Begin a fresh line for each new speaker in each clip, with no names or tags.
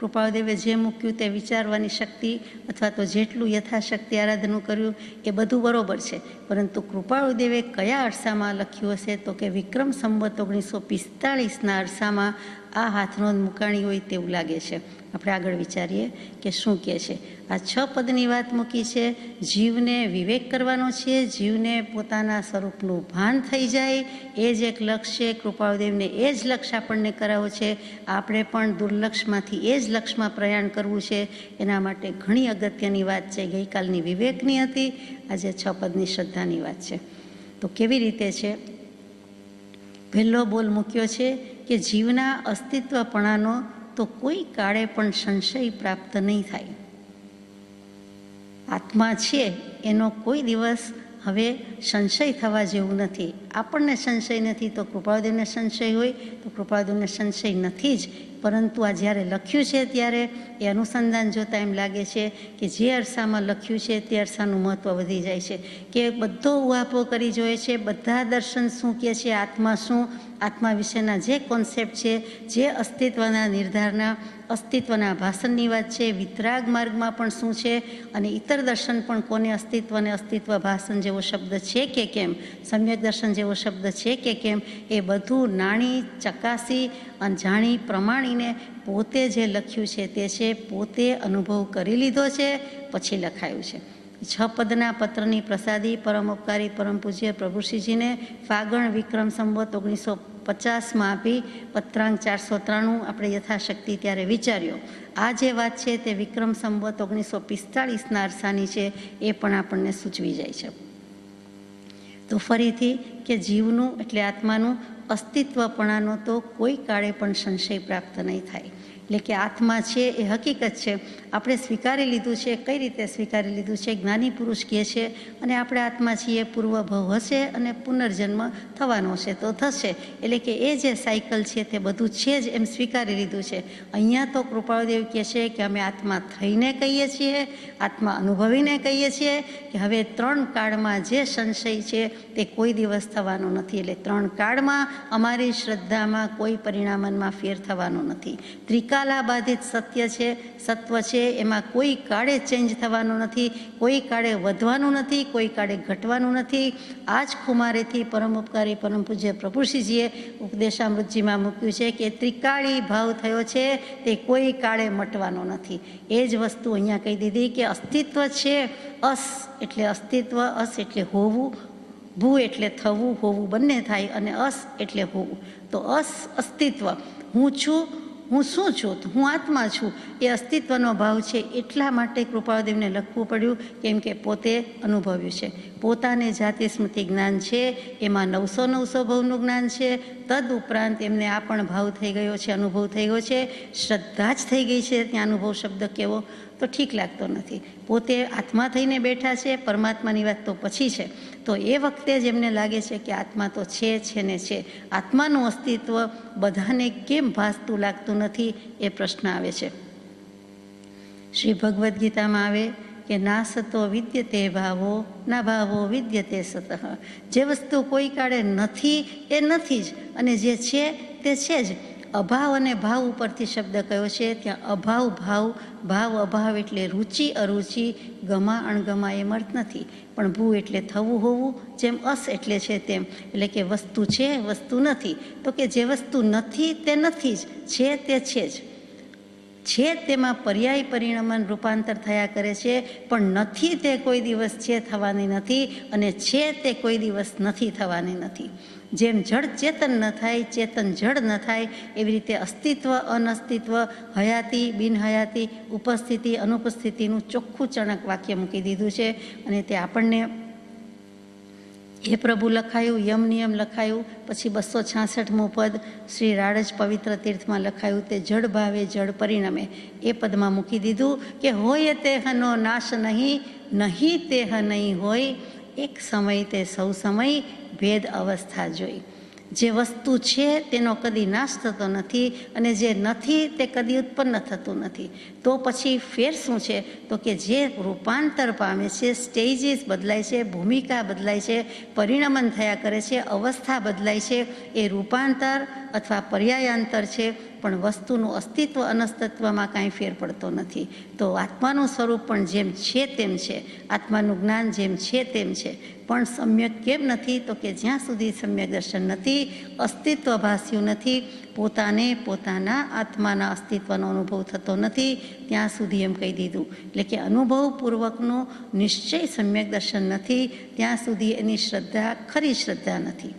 કૃપાળુદેવે જે મૂક્યું તે વિચારવાની શક્તિ અથવા તો જેટલું યથાશક્તિ આરાધનું કર્યું એ બધું બરોબર છે, પરંતુ કૃપાળુદેવે કયા અરસામાં લખ્યું હશે તો કે વિક્રમ સંવત 1945ના અરસામાં આ હાથનોંધ મુકાણી હોય તેવું લાગે છે. આપણે આગળ વિચારીએ કે શું કહે છે. આ 6 પદની વાત મૂકી છે. જીવને વિવેક કરવાનો છે, જીવને પોતાના સ્વરૂપનું ભાન થઈ જાય, એ જ એક લક્ષ્ય છે. કૃપાળુદેવને એ જ લક્ષ્ય આપણને કરાવો છે. આપણે પણ દુર્લક્ષમાંથી એ જ લક્ષ્યમાં પ્રયાણ કરવું છે. એના માટે ઘણી અગત્યની વાત છે. ગઈકાલની વિવેકની હતી, આજે 6 પદની શ્રદ્ધાની વાત છે. તો કેવી રીતે છે? પહેલો બોલ મૂક્યો છે કે જીવના અસ્તિત્વપણાનો તો કોઈ કાળે પણ સંશય પ્રાપ્ત નહીં થાય. આત્મા છે એનો કોઈ દિવસ હવે સંશય થવા જેવું નથી. આપણને સંશય નથી તો કૃપાળુદેવને સંશય હોય તો કૃપાળુદેવને સંશય નથી જ. પરંતુ આ જ્યારે લખ્યું છે ત્યારે એ અનુસંધાન જોતાં એમ લાગે છે કે જે અરસામાં લખ્યું છે તે અરસાનું મહત્ત્વ વધી જાય છે, કે બધો ઉહાપો કરી જોઈએ છે. બધા દર્શન શું કહે છે, આત્મા શું, આત્મા વિશેના જે કોન્સેપ્ટ છે, જે અસ્તિત્વના નિર્ધારના, અસ્તિત્વના ભાષણની વાત છે, વિતરાગ માર્ગમાં પણ શું છે, અને ઇતર દર્શન પણ કોને અસ્તિત્વને અસ્તિત્વ ભાષણ જેવો શબ્દ છે કે કેમ, સમ્યક દર્શન જેવો શબ્દ છે કે કેમ, એ બધું નાણી ચકાસી અને જાણી પ્રમાણીને પોતે જે લખ્યું છે તે છે, પોતે અનુભવ કરી લીધો છે, પછી લખાયું છે. 6 પદના પત્રની પ્રસાદી પરમ ઉપકારી પરમ પૂજ્ય પ્રભુશ્રીજીને ફાગણ વિક્રમ સંવત 1950માં આપી પત્રાંક 493 આપણે યથાશક્તિ ત્યારે વિચાર્યો. આ જે વાત છે તે વિક્રમ સંવત 1945ના અરસાની છે, એ પણ આપણને સૂચવી જાય છે. તો ફરીથી કે જીવનું એટલે આત્માનું અસ્તિત્વપણાનો તો કોઈ કાળે પણ સંશય પ્રાપ્ત નહીં થાય. એટલે કે આત્મા છે એ હકીકત છે, આપણે સ્વીકારી લીધું છે. કઈ રીતે સ્વીકારી લીધું છે? જ્ઞાની પુરુષ કહે છે અને આપણે આત્મા છીએ, પૂર્વભવ હશે અને પુનર્જન્મ થવાનો છે તો થશે. એટલે કે એ જે સાયકલ છે તે બધું છે જ એમ સ્વીકારી લીધું છે. અહીંયા તો કૃપાળુદેવ કહે છે કે અમે આત્મા થઈને કહીએ છીએ, આત્મા અનુભવીને કહીએ છીએ કે હવે 3 કાળમાં જે સંશય છે તે કોઈ દિવસ થવાનો નથી. એટલે 3 કાળમાં અમારી શ્રદ્ધામાં કોઈ પરિણામનમાં ફેર થવાનો નથી. ત્રિકાલાબાધિત સત્ય છે, સત્વ છે, એમાં કોઈ કાળે ચેન્જ થવાનો નથી, કોઈ કાળે વધવાનું નથી, કોઈ કાળે ઘટવાનું નથી. આ જ ખુમારેથી પરમ ઉપકારી પરમ પૂજ્ય પ્રભુશ્રીજીએ ઉપદેશામૃતજીમાં મૂક્યું છે કે ત્રિકાળી ભાવ થયો છે તે કોઈ કાળે મટવાનો નથી. એ જ વસ્તુ અહીંયા કહી દીધી કે અસ્તિત્વ છે. અસ એટલે અસ્તિત્વ, અસ એટલે હોવું, ભૂ એટલે થવું, હોવું બંને થાય, અને અસ એટલે હોવું. તો અસ્તિત્વ, હું છું, હું શું છું, હું આત્મા છું, એ અસ્તિત્વનો ભાવ છે. એટલા માટે કૃપાળુદેવને લખવું પડ્યું, કેમ કે પોતે અનુભવ્યું છે. પોતાને જાતિ સ્મૃતિ જ્ઞાન છે, એમાં 900 ભવનું જ્ઞાન છે. તદ ઉપરાંત એમને આ પણ ભાવ થઈ ગયો છે, અનુભવ થઈ ગયો છે, શ્રદ્ધા જ થઈ ગઈ છે. ત્યાં અનુભવ શબ્દ કેવો તો ઠીક લાગતો નથી. પોતે આત્મા થઈને બેઠા છે, પરમાત્માની વાત તો પછી છે. તો એ વખતે જ એમને લાગે છે કે આત્મા તો છે ને છે. આત્માનું અસ્તિત્વ બધાને કેમ ભાસતું લાગતું નથી એ પ્રશ્ન આવે છે. શ્રી ભગવદ્ ગીતામાં આવે કે ના સતો વિદ્યતે ભાવો, ના ભાવો વિદ્યતે સતઃ. જે વસ્તુ કોઈ કાળે નથી એ નથી જ, અને જે છે તે છે જ. અભાવ અને ભાવ ઉપરથી શબ્દ કયો છે. ત્યાં અભાવ ભાવ, ભાવ અભાવ એટલે રુચિ અરુચિ, ગમા અણગમા એમ અર્થ નથી. પણ ભૂ એટલે થવું હોવું, જેમ અસ એટલે છે તેમ. એટલે કે વસ્તુ છે, વસ્તુ નથી. તો કે જે વસ્તુ નથી તે નથી જ, છે તે છે જ. છે તેમાં પર્યાય પરિણમન રૂપાંતર થયા કરે છે, પણ નથી તે કોઈ દિવસ છે થવાની નથી, અને છે તે કોઈ દિવસ નથી થવાની નથી. જેમ જળ ચેતન ન થાય, ચેતન જળ ન થાય, એવી રીતે અસ્તિત્વ અનઅસ્તિત્વ, હયાતી બિનહયાતી, ઉપસ્થિતિ અનુપસ્થિતિનું ચોખ્ખું ચણક વાક્ય મૂકી દીધું છે. અને તે આપણને હે પ્રભુ લખાયું, યમ નિયમ લખાયું, પછી 266મું પદ શ્રી રાડજ પવિત્ર તીર્થમાં લખાયું, તે જળ ભાવે જળ પરિણમે, એ પદમાં મૂકી દીધું કે હોય તે હનો નાશ નહીં, નહીં તે હ નહીં હોય, એક સમય તે સૌ સમય, ભેદ અવસ્થા જોઈ. જે વસ્તુ છે તેનો કદી નાશ થતો નથી, અને જે નથી તે કદી ઉત્પન્ન થતું નથી. તો પછી ફેર શું છે? તો કે જે રૂપાંતર પામે છે, સ્ટેજીસ બદલાય છે, ભૂમિકા બદલાય છે, પરિણમન થયા કરે છે, અવસ્થા બદલાય છે, એ રૂપાંતર અથવા પર્યાયાંતર છે, પણ વસ્તુનું અસ્તિત્વ અનસ્તિત્વમાં કાંઈ ફેર પડતો નથી. તો આત્માનું સ્વરૂપ પણ જેમ છે તેમ છે, આત્માનું જ્ઞાન જેમ છે તેમ છે, પણ સમ્યક કેમ નથી? તો કે જ્યાં સુધી સમ્યક દર્શન નથી, અસ્તિત્વ ભાસ્યું નથી, પોતાને પોતાના આત્માના અસ્તિત્વનો અનુભવ થતો નથી, ત્યાં સુધી એમ કહી દીધું. એટલે કે અનુભવપૂર્વકનો નિશ્ચય સમ્યક દર્શન નથી, ત્યાં સુધી એની શ્રદ્ધા ખરી શ્રદ્ધા નથી.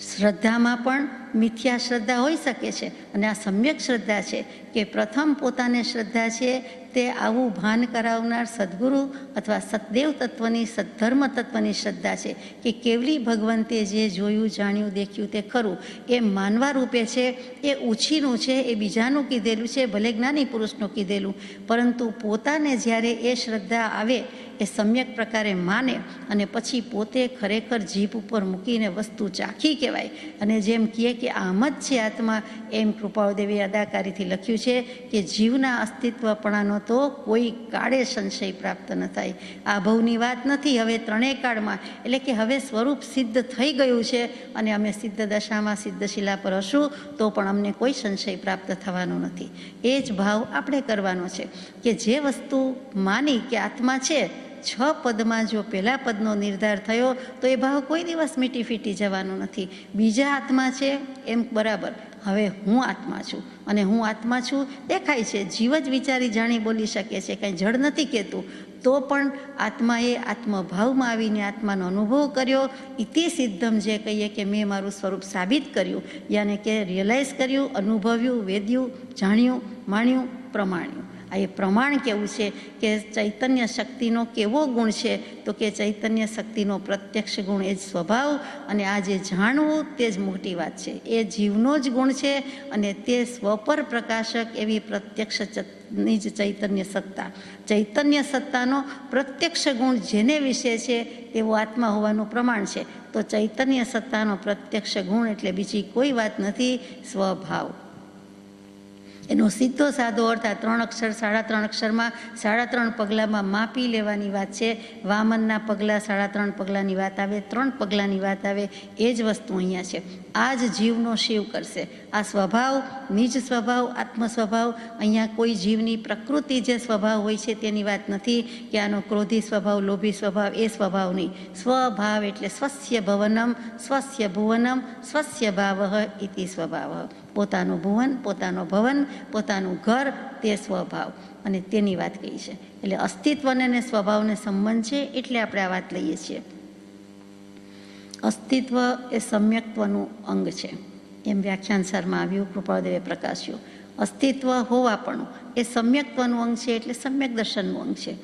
શ્રદ્ધામાં પણ મિથ્યા શ્રદ્ધા હોઈ શકે છે, અને આ સમ્યક શ્રદ્ધા છે કે પ્રથમ પોતાને શ્રદ્ધા છે તે આવું ભાન કરાવનાર સદગુરુ અથવા સતદેવ તત્વની, સદ્ધર્મ તત્વની શ્રદ્ધા છે કે કેવલી ભગવંતે જે જોયું, જાણ્યું, દેખ્યું તે ખરું એ માનવા રૂપે છે. એ ઉછીનું છે, એ બીજાનું કીધેલું છે, ભલે જ્ઞાની પુરુષનું કીધેલું, પરંતુ પોતાને જ્યારે એ શ્રદ્ધા આવે, એ સમ્યક પ્રકારે માને અને પછી પોતે ખરેખર જીભ ઉપર મૂકીને વસ્તુ ચાખી કહેવાય, અને જેમ કહે કે આમ જ છે આત્મા, એમ કૃપાળુદેવીએ અદાકારીથી લખ્યું છે કે જીવના અસ્તિત્વપણાનો તો કોઈ કાળે સંશય પ્રાપ્ત ન થાય. આ ભવની વાત નથી, હવે ત્રણેય કાળમાં, એટલે કે હવે સ્વરૂપ સિદ્ધ થઈ ગયું છે અને અમે સિદ્ધ દશામાં સિદ્ધશિલા પર હશું તો પણ અમને કોઈ સંશય પ્રાપ્ત થવાનો નથી. એ જ ભાવ આપણે કરવાનો છે કે જે વસ્તુ માની કે આત્મા છે, 6 પદમાં જો પહેલા પદનો નિર્ધાર થયો તો એ ભાવ કોઈ દિવસ મીટી ફીટી જવાનો નથી. બીજા આત્મા છે એમ બરાબર, હવે હું આત્મા છું, અને હું આત્મા છું દેખાય છે, જીવ જ વિચારી જાણી બોલી શકે છે, કંઈ જડ નથી કહેતું, તો પણ આત્માએ આત્મભાવમાં આવીને આત્માનો અનુભવ કર્યો. ઇતિ સિદ્ધમ જે કહીએ કે મેં મારું સ્વરૂપ સાબિત કર્યું, યાને કે રિયલાઇઝ કર્યું, અનુભવ્યું, વેદ્યું, જાણ્યું, માણ્યું, પ્રમાણ્યું. આ એ પ્રમાણ કેવું છે કે ચૈતન્ય શક્તિનો કેવો ગુણ છે? તો કે ચૈતન્ય શક્તિનો પ્રત્યક્ષ ગુણ એ જ સ્વભાવ, અને આ જે જાણવું તે જ મોટી વાત છે. એ જીવનો જ ગુણ છે, અને તે સ્વપર પ્રકાશક એવી પ્રત્યક્ષની જ ચૈતન્ય સત્તા. ચૈતન્ય સત્તાનો પ્રત્યક્ષ ગુણ જેને વિશે છે તેવો આત્મા હોવાનું પ્રમાણ છે. તો ચૈતન્ય સત્તાનો પ્રત્યક્ષ ગુણ એટલે બીજી કોઈ વાત નથી, સ્વભાવ. એનો સીધો સાદો અર્થ આ 3 અક્ષર, 3.5 અક્ષરમાં 3.5 પગલામાં માપી લેવાની વાત છે. વામનના પગલાં 3.5 પગલાંની વાત આવે, 3 પગલાંની વાત આવે, એ જ વસ્તુ અહીંયા છે. આ જ જીવનો શિવ કરશે. આ સ્વભાવ, નિજ સ્વભાવ, આત્મ સ્વભાવ, અહીંયા કોઈ જીવની પ્રકૃતિ જે સ્વભાવ હોય છે તેની વાત નથી કે આનો ક્રોધી સ્વભાવ, લોભી સ્વભાવ, એ સ્વભાવ નહીં. સ્વભાવ એટલે સ્વસ્ય ભવનમ, સ્વસ્ય ભુવનમ, સ્વસ્ય ભાવ ઇતિ સ્વભાવ. પોતાનું ભુવન, પોતાનો ભવન, પોતાનું ઘર, તે સ્વભાવ, અને તેની વાત કહી છે. એટલે અસ્તિત્વને ને સ્વભાવને સંબંધ છે, એટલે આપણે આ વાત લઈએ છીએ. અસ્તિત્વ એ સમ્યક્ત્વનું અંગ છે, એમ વ્યાખ્યાન સારમાં આવ્યું, કૃપાળુદેવે પ્રકાશ્યું. અસ્તિત્વ હોવાપણું એ સમ્યક્ત્વનું અંગ છે, એટલે સમ્યક દર્શનનું અંગ છે.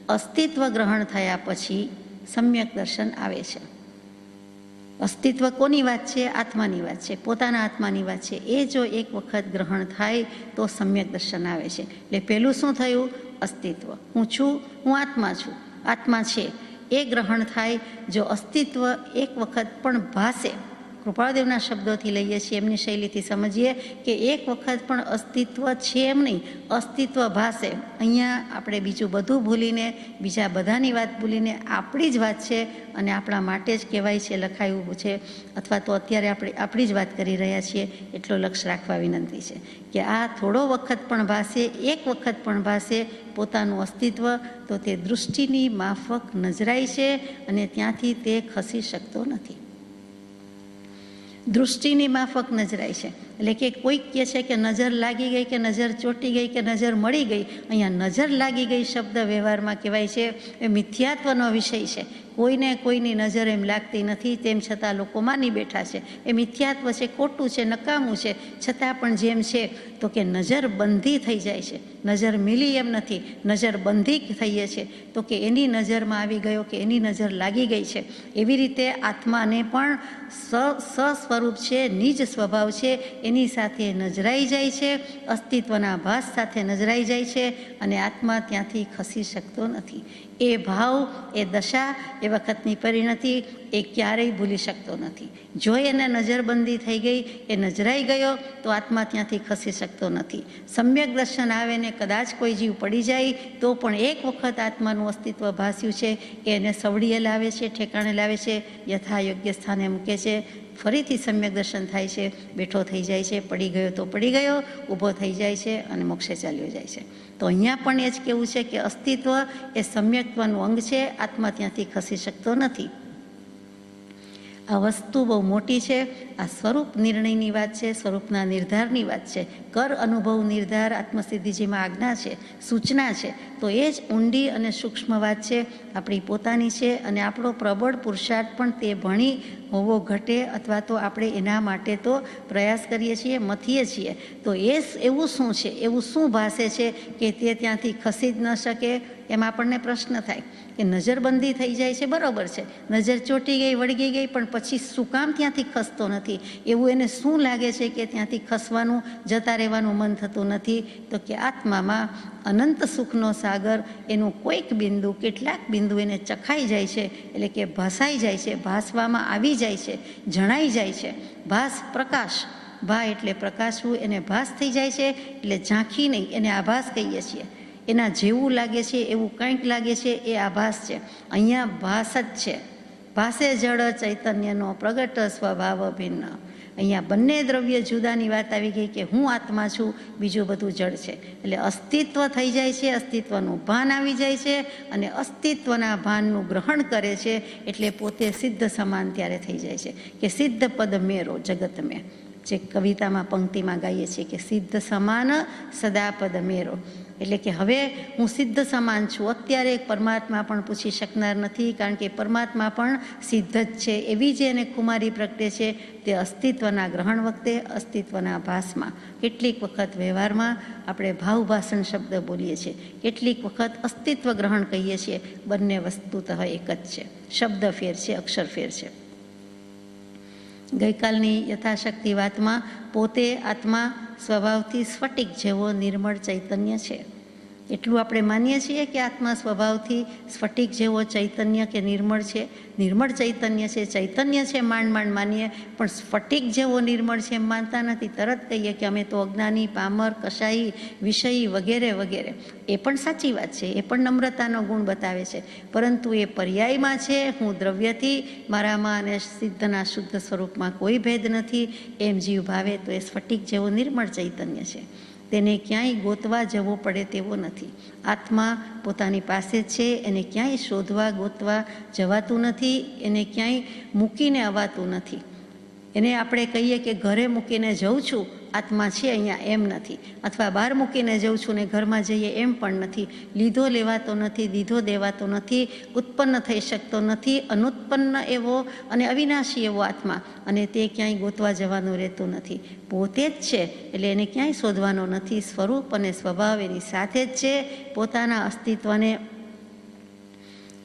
અસ્તિત્વ ગ્રહણ થયા પછી સમ્યક દર્શન આવે છે. અસ્તિત્વ કોની વાત છે? આત્માની વાત છે, પોતાના આત્માની વાત છે. એ જો એક વખત ગ્રહણ થાય તો સમ્યક દર્શન આવે છે. એટલે પહેલું શું થયું? અસ્તિત્વ. હું છું, હું આત્મા છું, આત્મા છે, એ ગ્રહણ થાય. જો અસ્તિત્વ એક વખત પણ ભાસે, કૃપાળુદેવના શબ્દોથી લઈએ છીએ, એમની શૈલીથી સમજીએ કે એક વખત પણ અસ્તિત્વ છે એમ નહીં, અસ્તિત્વ ભાસે. અહીંયા આપણે બીજું બધું ભૂલીને, બીજા બધાની વાત ભૂલીને આપણી જ વાત છે અને આપણા માટે જ કહેવાય છે, લખાયું છે, અથવા તો અત્યારે આપણે આપણી જ વાત કરી રહ્યા છીએ, એટલો લક્ષ્ય રાખવા વિનંતી છે કે આ થોડો વખત પણ ભાસે, એક વખત પણ ભાસે પોતાનું અસ્તિત્વ, તો તે દૃષ્ટિની માફક નજરાય છે અને ત્યાંથી તે ખસી શકતો નથી. દૃષ્ટિની માફક નજરાય છે. એટલે કે કોઈક કહે છે કે નજર લાગી ગઈ, કે નજર ચોંટી ગઈ, કે નજર મળી ગઈ. અહીંયા નજર લાગી ગઈ શબ્દ વ્યવહારમાં કહેવાય છે, એ મિથ્યાત્વનો વિષય છે. કોઈને કોઈની નજર એમ લાગતી નથી, તેમ છતાં લોકો માની બેઠા છે. એ મિથ્યાત્વ છે, ખોટું છે, નકામું છે. છતાં પણ જેમ છે તો કે નજર બંધી થઈ જાય છે, નજર મિલી એમ નથી, નજર બંધી થઈએ છે, તો કે એની નજરમાં આવી ગયો, કે એની નજર લાગી ગઈ છે. એવી રીતે આત્માને પણ સ્વરૂપ છે, નિજ સ્વભાવ છે, એની સાથે નજરાઈ જાય છે, અસ્તિત્વના ભાસ સાથે નજરાઈ જાય છે, અને આત્મા ત્યાંથી ખસી શકતો નથી. એ ભાવ, એ દશા, એ વખતની પરિણતિ એ ક્યારેય ભૂલી શકતો નથી. જો એને નજરબંધી થઈ ગઈ, એ નજરાઈ ગયો, તો આત્મા ત્યાંથી ખસી શકતો નથી. સમ્યક દર્શન આવે ને કદાચ કોઈ જીવ પડી જાય તો પણ એક વખત આત્માનું અસ્તિત્વ ભાસ્યું છે, એને સવડીએ લાવે છે, ઠેકાણે લાવે છે, યથા યોગ્ય સ્થાને મૂકે છે, ફરીથી સમ્યક દર્શન થાય છે, બેઠો થઈ જાય છે, પડી ગયો તો પડી ગયો, ઊભો થઈ જાય છે અને મોક્ષે ચાલ્યો જાય છે. તો અહીંયા પણ એ જ કહેવું છે કે અસ્તિત્વ એ સમ્યક્ત્વનું અંગ છે, આત્મા ત્યાંથી ખસી શકતો નથી. આ વસ્તુ બહુ મોટી છે. આ સ્વરૂપ નિર્ણયની વાત છે, સ્વરૂપના નિર્ધારની વાત છે. કર અનુભવ નિર્ધાર આત્મસિદ્ધિજીમાં આજ્ઞા છે, સૂચના છે. તો એ જ ઊંડી અને સૂક્ષ્મ વાત છે, આપણી પોતાની છે. અને આપણો પ્રબળ પુરુષાર્થ પણ તે ભણી હોવો ઘટે અથવા તો આપણે એના માટે તો પ્રયાસ કરીએ છીએ, મથીએ છીએ. તો એવું શું છે, એવું શું ભાષે છે કે તે ત્યાંથી ખસી જ ન શકે? એમ આપણને પ્રશ્ન થાય કે નજરબંધી થઈ જાય છે, બરાબર છે, નજર ચોંટી ગઈ, વળગી ગઈ, પણ પછી શું કામ ત્યાંથી ખસતો નથી? એવું એને શું લાગે છે કે ત્યાંથી ખસવાનું, જતા રહેવાનું મન થતું નથી? તો કે આત્મામાં અનંત સુખનો સાગર, એનું કોઈક બિંદુ, કેટલાક બિંદુ એને ચખાઈ જાય છે, એટલે કે ભાસાઈ જાય છે, ભાસવામાં આવી જાય છે, જણાઈ જાય છે. ભાસ પ્રકાશ, ભા એટલે પ્રકાશવું, એને ભાસ થઈ જાય છે એટલે ઝાંખી નહીં, એને આભાસ કહીએ છીએ. એના જેવું લાગે છે, એવું કંઈક લાગે છે, એ આભાસ છે. અહીંયા ભાસ જ છે. ભાસે જળ ચૈતન્યનો પ્રગટ સ્વભાવ ભિન્ન. અહીંયા બંને દ્રવ્ય જુદાની વાત આવી ગઈ કે હું આત્મા છું, બીજું બધું જળ છે. એટલે અસ્તિત્વ થઈ જાય છે, અસ્તિત્વનું ભાન આવી જાય છે અને અસ્તિત્વના ભાનનું ગ્રહણ કરે છે એટલે પોતે સિદ્ધ સમાન ત્યારે થઈ જાય છે કે સિદ્ધ પદ મેરો જગત મેં, જે કવિતામાં પંક્તિમાં ગાઈએ છીએ કે સિદ્ધ સમાન સદા પદ મેરો. એટલે કે હવે હું સિદ્ધ સમાન છું. અત્યારે પરમાત્મા પણ પૂછી શકનાર નથી, કારણ કે પરમાત્મા પણ સિદ્ધ જ છે. એવી જે એને કુમારી પ્રગટે છે તે અસ્તિત્વના ગ્રહણ વખતે, અસ્તિત્વના ભાસમાં. કેટલીક વખત વ્યવહારમાં આપણે ભાવભાષણ શબ્દ બોલીએ છીએ, કેટલીક વખત અસ્તિત્વ ગ્રહણ કહીએ છીએ. બંને વસ્તુતઃ એક જ છે, શબ્દ ફેર છે, અક્ષર ફેર છે. ગઈકાલની યથાશક્તિ વાતમાં પોતે આત્મા સ્વભાવથી સ્ફટિક જેવો નિર્મળ ચૈતન્ય છે. એટલું આપણે માનીએ છીએ કે આત્મા સ્વભાવથી સ્ફટિક જેવો ચૈતન્ય કે નિર્મળ છે. નિર્મળ ચૈતન્ય છે, ચૈતન્ય છે, માંડ માંડ માનીએ, પણ સ્ફટિક જેવો નિર્મળ છે એમ માનતા નથી. તરત કહીએ કે અમે તો અજ્ઞાની, પામર, કશાયી, વિષયી વગેરે વગેરે. એ પણ સાચી વાત છે, એ પણ નમ્રતાનો ગુણ બતાવે છે, પરંતુ એ પર્યાયમાં છે. હું દ્રવ્યથી મારામાં અને સિદ્ધના શુદ્ધ સ્વરૂપમાં કોઈ ભેદ નથી એમ જીવ ભાવે તો એ સ્ફટિક જેવો નિર્મળ ચૈતન્ય છે. તેને ક્યાંય ગોતવા જવો પડે તેવો નથી. આત્મા પોતાની પાસે છે, એને ક્યાંય શોધવા ગોતવા જવાતું નથી, એને ક્યાંય મૂકીને અવાતું નથી. એને આપણે કહીએ કે ઘરે મૂકીને જઉં છું, આત્મા છે અહીંયા, એમ નથી. અથવા બહાર મૂકીને જઉં છું ને ઘરમાં જઈએ, એમ પણ નથી. લીધો લેવાતો નથી, દીધો દેવાતો નથી, ઉત્પન્ન થઈ શકતો નથી, અનુત્પન્ન એવો અને અવિનાશી એવો આત્મા. અને તે ક્યાંય ગોતવા જવાનું રહેતું નથી, પોતે જ છે. એટલે એને ક્યાંય શોધવાનો નથી. સ્વરૂપ અને સ્વભાવ એની સાથે જ છે. પોતાના અસ્તિત્વને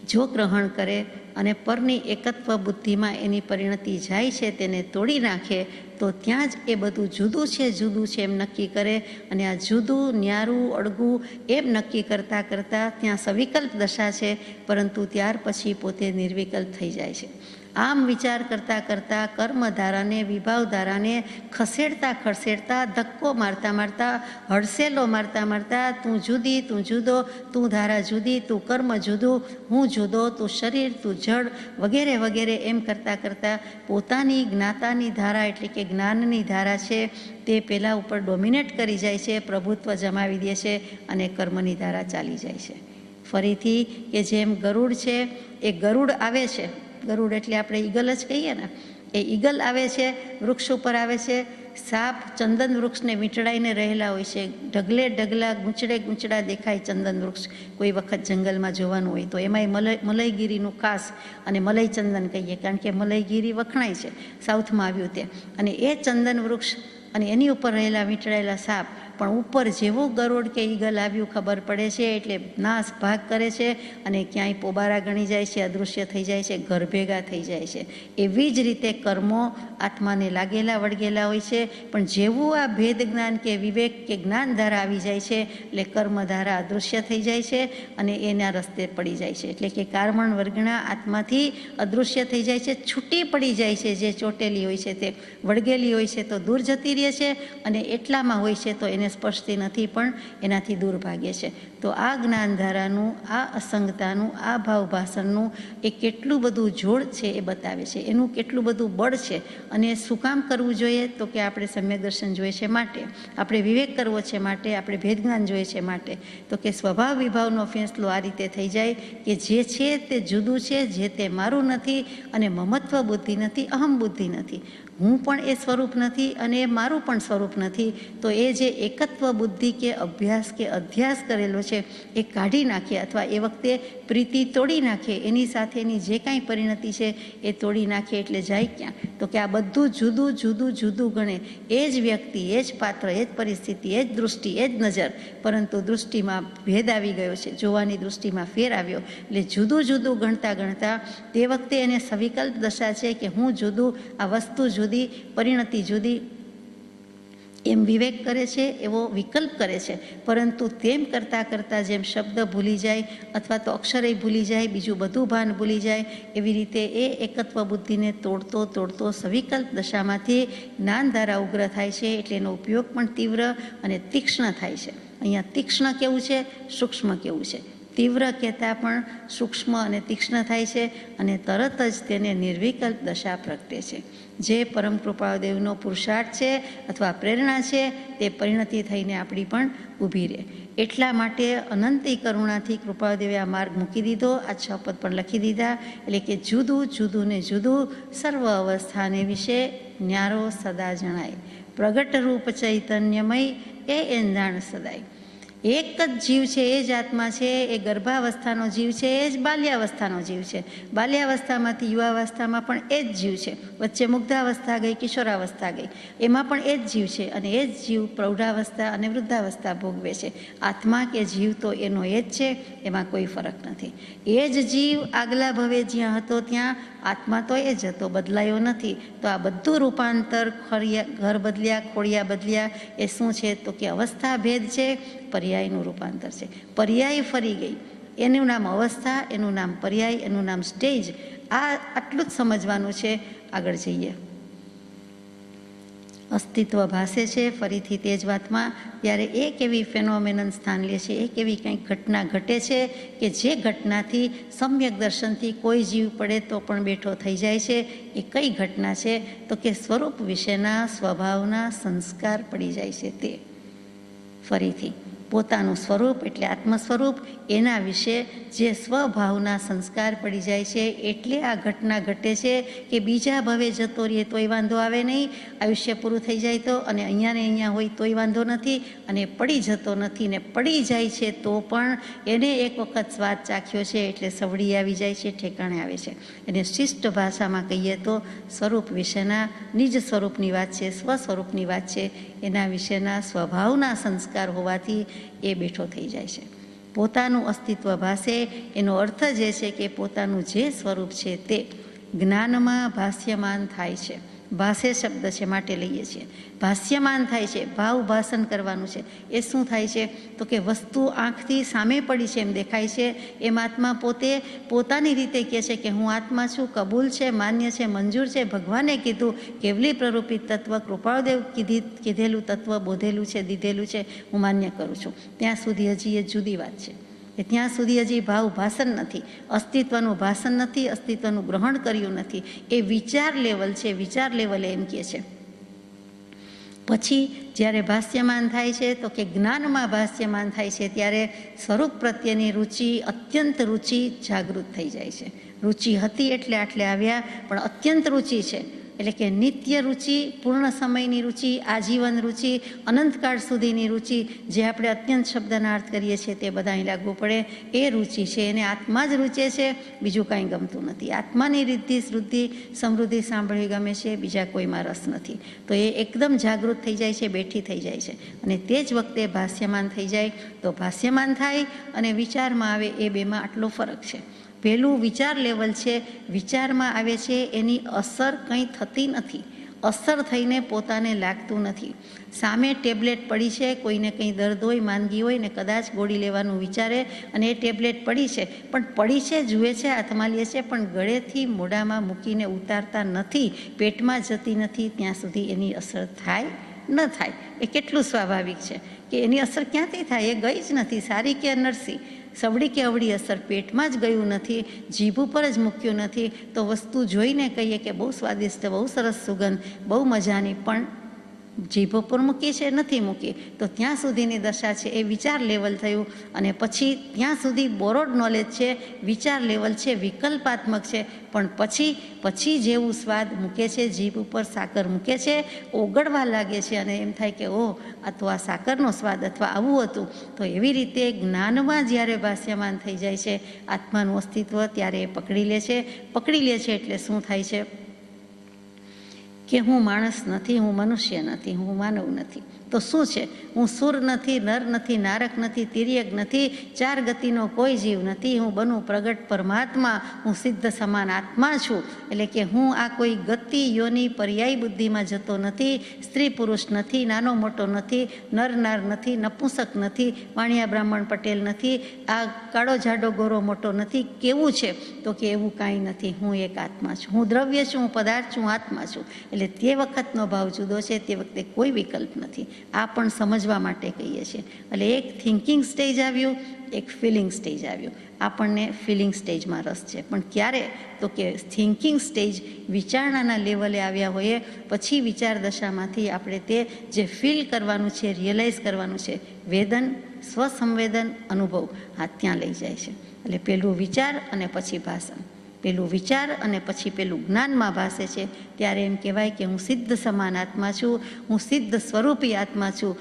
જો ગ્રહણ કરે અને પરની એકત્વ બુદ્ધિમાં એની પરિણતિ જાય છે, તેને તોડી નાખે, તો ત્યાં જ એ બધું જુદું છે, જુદું છે એમ નક્કી કરે. અને આ જુદું, ન્યારું, અળગું એમ નક્કી કરતાં કરતાં ત્યાં સવિકલ્પ દશા છે, પરંતુ ત્યાર પછી પોતે નિર્વિકલ્પ થઈ જાય છે. આમ વિચાર કરતાં કરતાં કર્મધારાને, વિભાવધારાને ખસેડતા ખસેડતા, ધક્કો મારતા મારતા, હડસેલો મારતા મારતા, તું જુદી, તું જુદો, તું ધારા જુદી, તું કર્મ જુદું, હું જુદો, તું શરીર, તું જળ વગેરે વગેરે એમ કરતાં કરતાં પોતાની જ્ઞાતાની ધારા એટલે કે જ્ઞાનની ધારા છે તે પહેલાં ઉપર ડોમિનેટ કરી જાય છે, પ્રભુત્વ જમાવી દે છે અને કર્મની ધારા ચાલી જાય છે. ફરીથી કે જેમ ગરુડ છે, એ ગરુડ આવે છે, ગરુડ એટલે આપણે ઈગલ જ કહીએ ને, એ ઈગલ આવે છે, વૃક્ષ ઉપર આવે છે. સાપ ચંદન વૃક્ષને વીંટળાઈને રહેલા હોય છે, ઢગલે ઢગલા, ગૂંચડે ગૂંચડા દેખાય ચંદન વૃક્ષ. કોઈ વખત જંગલમાં જોવાનું હોય તો એમાંય મલયગીરીનું ખાસ, અને મલય ચંદન કહીએ કારણ કે મલયગીરી વખણાય છે, સાઉથમાં આવ્યું તે. અને એ ચંદન વૃક્ષ અને એની ઉપર રહેલા વીંટળાયેલા સાપ, પણ ઉપર જેવું ગરુડ કે ઈગલ આવ્યું ખબર પડે છે એટલે નાશ ભાગ કરે છે અને ક્યાંય પોબારા ગણી જાય છે, અદૃશ્ય થઈ જાય છે, ઘર ભેગા થઈ જાય છે. એવી જ રીતે કર્મો આત્માને લાગેલા વળગેલા હોય છે, પણ જેવું આ ભેદ જ્ઞાન કે વિવેક કે જ્ઞાન ધારા આવી જાય છે એટલે કર્મધારા અદૃશ્ય થઈ જાય છે અને એના રસ્તે પડી જાય છે. એટલે કે કારમણ વર્ગણા આત્માથી અદૃશ્ય થઈ જાય છે, છૂટી પડી જાય છે. જે ચોટેલી હોય છે તે વળગેલી હોય છે તો દૂર જતી રહે છે, અને એટલામાં હોય છે તો એને એને સ્પર્શતી નથી પણ એનાથી દૂર ભાગે છે. તો આ જ્ઞાનધારાનું, આ અસંગતાનું, આ ભાવભાષણનું એ કેટલું બધું જોડ છે એ બતાવે છે, એનું કેટલું બધું બળ છે. અને શું કામ કરવું જોઈએ? તો કે આપણે સમ્યક દર્શન જોઈએ છે માટે, આપણે વિવેક કરવો છે માટે, આપણે ભેદજ્ઞાન જોઈએ છે માટે. તો કે સ્વભાવ વિભાવનો ફેંસલો આ રીતે થઈ જાય કે જે છે તે જુદું છે, જે તે મારું નથી, અને મમત્વ બુદ્ધિ નથી, અહમ બુદ્ધિ નથી, હું પણ એ સ્વરૂપ નથી અને એ મારું પણ સ્વરૂપ નથી. તો એ જે એકત્વ બુદ્ધિ કે અભ્યાસ કે અધ્યાસ કરેલો છે એ કાઢી નાખીએ, અથવા એ વખતે પ્રીતિ તોડી નાખીએ, એની સાથેની જે કાંઈ પરિણતિ છે એ તોડી નાખીએ. એટલે જાય ક્યાં? તો કે આ બધું જુદું જુદું જુદું ગણે. એ જ વ્યક્તિ, એ જ પાત્ર, એ જ પરિસ્થિતિ, એ જ દૃષ્ટિ, એ જ નજર, પરંતુ દૃષ્ટિમાં ભેદ આવી ગયો છે, જોવાની દૃષ્ટિમાં ફેર આવ્યો. એટલે જુદું જુદું ગણતા ગણતા તે વખતે એને સવિકલ્પ દશા છે કે હું જુદું, આ વસ્તુ જુદી, પરિણતિ જુદી, એમ વિવેક કરે છે, એવો વિકલ્પ કરે છે. પરંતુ તેમ કરતાં કરતાં જેમ શબ્દ ભૂલી જાય અથવા તો અક્ષરે ભૂલી જાય, બીજું બધું ભાન ભૂલી જાય, એવી રીતે એ એકત્વ બુદ્ધિને તોડતો તોડતો સવિકલ્પ દશામાંથી જ્ઞાનધારા ઉગ્ર થાય છે. એટલે એનો ઉપયોગ પણ તીવ્ર અને તીક્ષ્ણ થાય છે. અહીંયા તીક્ષ્ણ કેવું છે, સૂક્ષ્મ કેવું છે? તીવ્ર કહેતાં પણ સૂક્ષ્મ અને તીક્ષ્ણ થાય છે, અને તરત જ તેને નિર્વિકલ્પ દશા પ્રગટે છે. જે પરમ કૃપાળુદેવનો પુરુષાર્થ છે અથવા પ્રેરણા છે તે પરિણતિ થઈને આપણી પણ ઊભી રહે. એટલા માટે અનંતી કરુણાથી કૃપાળુદેવે આ માર્ગ મૂકી દીધો, આ 6 પદ પણ લખી દીધા. એટલે કે જુદું જુદું ને જુદું સર્વ અવસ્થાને વિશે ન્યારો સદા જણાય, પ્રગટ રૂપ ચૈતન્યમય એ એંધાણ સદાય. એક જ જીવ છે, એ જ આત્મા છે, એ ગર્ભાવસ્થાનો જીવ છે, એ જ બાલ્યાવસ્થાનો જીવ છે. બાલ્યાવસ્થામાંથી યુવાવસ્થામાં પણ એ જ જીવ છે. વચ્ચે મુગ્ધાવસ્થા ગઈ, કિશોરાવસ્થા ગઈ, એમાં પણ એ જ જીવ છે. અને એ જ જીવ પ્રૌઢાવસ્થા અને વૃદ્ધાવસ્થા ભોગવે છે. આત્મા કે જીવ તો એનો એ જ છે, એમાં કોઈ ફરક નથી. એ જ જીવ આગલા ભવે જ્યાં હતો ત્યાં આત્મા તો એ જ હતો, બદલાયો નથી. તો આ બધું રૂપાંતર, ઘર બદલ્યા, ખોડિયા બદલ્યા, એ શું છે? તો કે અવસ્થા ભેદ છે, પર્યાયનું રૂપાંતર છે. પર્યાય ફરી ગઈ, એનું નામ અવસ્થા, એનું નામ પર્યાય, એનું નામ સ્ટેજ. આ આટલું જ સમજવાનું છે. આગળ જઈએ. અસ્તિત્વ ભાસે છે ફરીથી તે જ વાતમાં, ત્યારે એક એવી ફેનોમેનન સ્થાન લે છે, એક એવી કંઈક ઘટના ઘટે છે કે જે ઘટનાથી સમ્યક દર્શનથી કોઈ જીવ પડે તો પણ બેઠો થઈ જાય છે. એ કઈ ઘટના છે? તો કે સ્વરૂપ વિશેના સ્વભાવના સંસ્કાર પડી જાય છે. તે ફરીથી પોતાનું સ્વરૂપ એટલે આત્મ સ્વરૂપ, એના વિશે જે સ્વભાવના સંસ્કાર પડી જાય છે. એટલે આ ઘટના ઘટે છે કે બીજા ભવે જતો રહીએ તોય વાંધો આવે નહીં, આયુષ્ય પૂરું થઈ જાય તો, અને અહીંયા ને અહીંયા હોય તોય વાંધો નથી, અને પડી જતો નથી. ને પડી જાય છે તો પણ એને એક વખત સ્વાદ ચાખ્યો છે એટલે સવડી આવી જાય છે, ઠેકાણે આવે છે. એને શિષ્ટ ભાષામાં કહીએ તો સ્વરૂપ વિશેના, નિજ સ્વરૂપની વાત છે, સ્વ સ્વરૂપની વાત છે. એના વિશેના સ્વભાવના સંસ્કાર હોવાથી એ બેઠો થઈ જાય છે. પોતાનું અસ્તિત્વ ભાસે, એનો અર્થ જે છે કે પોતાનું જે સ્વરૂપ છે તે જ્ઞાનમાં ભાષ્યમાન થાય છે. ભાસે શબ્દ છે માટે લઈએ છીએ. ભાષ્યમાન થાય છે, ભાવ ભાષણ કરવાનું છે. એ શું થાય છે? તો કે વસ્તુ આંખથી સામે પડી છે એમ દેખાય છે, એમ આત્મા પોતે પોતાની રીતે કહે છે કે હું આત્મા છું, કબૂલ છે, માન્ય છે, મંજૂર છે. ભગવાને કીધું, કેવલી પ્રરૂપિત તત્વ, કૃપાળુદેવ કીધેલું તત્વ, બોધેલું છે, દીધેલું છે, હું માન્ય કરું છું. ત્યાં સુધી હજી એ જુદી વાત છે. ત્યાં સુધી હજી ભાવ ભાષણ નથી, અસ્તિત્વનું ભાષણ નથી, અસ્તિત્વનું ગ્રહણ કર્યું નથી. એ વિચાર લેવલ છે, વિચાર લેવલે એમ કહે છે. પછી જ્યારે ભાષ્યમાન થાય છે તો કે જ્ઞાનમાં ભાષ્યમાન થાય છે, ત્યારે સ્વરૂપ પ્રત્યેની રુચિ, અત્યંત રુચિ જાગૃત થઈ જાય છે. રુચિ હતી એટલે આટલે આવ્યા, પણ અત્યંત રુચિ છે. એટલે કે નિત્ય રુચિ, પૂર્ણ સમયની રુચિ, આજીવન રુચિ, અનંતકાળ સુધીની રુચિ, જે આપણે અત્યંત શબ્દના અર્થ કરીએ છીએ તે બધા અહીં લાગુ પડે. એ રુચિ છે, એને આત્મા જ રૂચે છે, બીજું કાંઈ ગમતું નથી. આત્માની રિદ્ધિ, શુદ્ધિ, સમૃદ્ધિ સાંભળવી ગમે છે, બીજા કોઈમાં રસ નથી. તો એ એકદમ જાગૃત થઈ જાય છે, બેઠી થઈ જાય છે. અને તે જ વખતે ભાષ્યમાન થઈ જાય. તો ભાષ્યમાન થાય અને વિચારમાં આવે, એ બેમાં આટલો ફરક છે. પહેલું વિચાર લેવલ છે, વિચારમાં આવે છે, એની અસર કંઈ થતી નથી, અસર થઈને પોતાને લાગતું નથી. સામે ટેબ્લેટ પડી છે, કોઈને કંઈ દર્દ હોય, માંદગી હોય ને કદાચ ગોળી લેવાનું વિચારે, અને એ ટેબ્લેટ પડી છે, પણ પડી છે, જુએ છે, હાથમાં લે છે, પણ ગળેથી મોઢામાં મૂકીને ઉતારતા નથી, પેટમાં જતી નથી, ત્યાં સુધી એની અસર થાય ન થાય એ કેટલું સ્વાભાવિક છે કે એની અસર ક્યાંથી થાય, એ ગઈ જ નથી, સારી કે નરસી, સવડી કે અવળી અસર પેટમાં જ ગયું નથી, જીભ ઉપર જ મૂક્યું નથી, તો વસ્તુ જોઈને કહીએ કે બહુ સ્વાદિષ્ટ, બહુ સરસ સુગંધ, બહુ મજાની, પણ જીભ ઉપર મૂકી છે નથી મૂકી, તો ત્યાં સુધીની દશા છે એ વિચાર લેવલ થયું. અને પછી ત્યાં સુધી બોરોડ નોલેજ છે, વિચાર લેવલ છે, વિકલ્પાત્મક છે, પણ પછી જેવું સ્વાદ મૂકે છે, જીભ ઉપર સાકર મૂકે છે, ઓગળવા લાગે છે અને એમ થાય કે ઓહ, આ તો આ સાકરનો સ્વાદ અથવા આવું હતું. તો એવી રીતે જ્ઞાનમાં જ્યારે ભાષ્યમાન થઈ જાય છે આત્માનું અસ્તિત્વ, ત્યારે એ પકડી લે છે એટલે શું થાય છે કે હું માણસ નથી, હું મનુષ્ય નથી, હું માનવ નથી. તો શું છે? હું સુર નથી, નર નથી, નારક નથી, તિર્યક નથી, ચાર ગતિનો કોઈ જીવ નથી, હું બનું પ્રગટ પરમાત્મા, હું સિદ્ધ સમાન આત્મા છું. એટલે કે હું આ કોઈ ગતિ યોની પર્યાય બુદ્ધિમાં જતો નથી, સ્ત્રી પુરુષ નથી, નાનો મોટો નથી, નર નાર નથી, નપુંસક નથી, વાણિયા બ્રાહ્મણ પટેલ નથી, આ કાળો જાડો ગોરો મોટો નથી. કેવું છે? તો કે એવું કાંઈ નથી, હું એક આત્મા છું, હું દ્રવ્ય છું, હું પદાર્થ છું, આત્મા છું. એટલે તે વખતનો ભાવ જુદો છે, તે વખતે કોઈ વિકલ્પ નથી. આ પણ સમજવા માટે કહીએ છીએ. એટલે એક થિંકિંગ સ્ટેજ આવ્યું, એક ફિલિંગ સ્ટેજ આવ્યું. આપણને ફિલિંગ સ્ટેજમાં રસ છે, પણ ક્યારે? તો કે થિંકિંગ સ્ટેજ વિચારણાના લેવલે આવ્યા હોઈએ પછી વિચાર દશામાંથી આપણે તે જે ફીલ કરવાનું છે, રિયલાઇઝ કરવાનું છે, વેદન, સ્વસંવેદન, અનુભવ, આ ત્યાં લઈ જાય છે. એટલે પહેલું વિચાર અને પછી ભાષણ, પેલું વિચાર અને પછી પેલું જ્ઞાનમાં ભાસે છે. ત્યારે એમ કહેવાય કે હું સિદ્ધ સમાન આત્મા છું, હું સિદ્ધ સ્વરૂપી આત્મા છું,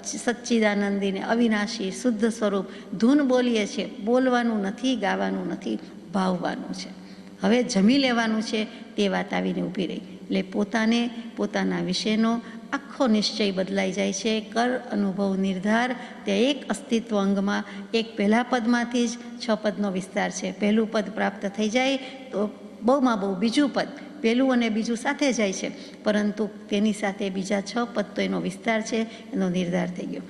સચ્ચિદાનંદીને અવિનાશી શુદ્ધ સ્વરૂપ. ધૂન બોલીએ છીએ, બોલવાનું નથી, ગાવાનું નથી, ભાવવાનું છે. હવે જમી લેવાનું છે, તે વાત આવીને ઊભી રહી. એટલે પોતાના વિશેનો આખો નિશ્ચય બદલાઈ જાય છે. કર, અનુભવ, નિર્ધાર, તે એક અસ્તિત્વ અંગમાં એક પહેલા પદમાંથી જ 6 પદનો વિસ્તાર છે. પહેલું પદ પ્રાપ્ત થઈ જાય તો બહુમાં બહુ બીજું પદ, પહેલું અને બીજું સાથે જાય છે, પરંતુ તેની સાથે બીજા 6 પદ તો એનો વિસ્તાર છે, એનો નિર્ધાર થઈ ગયો.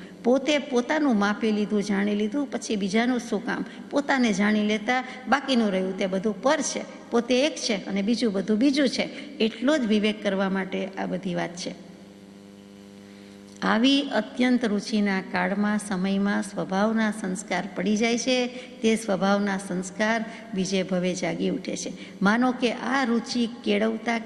પોતાનું માપી લીધું, જાણી લીધું, પછી બીજાનું શું કામ? પોતાને જાણી લેતા બાકીનું રહ્યું તે બધું પર છે. પોતે એક છે અને બીજું બધું બીજું છે. એટલો જ વિવેક કરવા માટે આ બધી વાત છે. આવી અત્યંત રુચિના કાળમાં, સમયમાં સ્વભાવના સંસ્કાર પડી જાય છે. તે સ્વભાવના સંસ્કાર બીજે ભવે જાગી ઉઠે છે. માનો કે આ રુચિ કેળવતા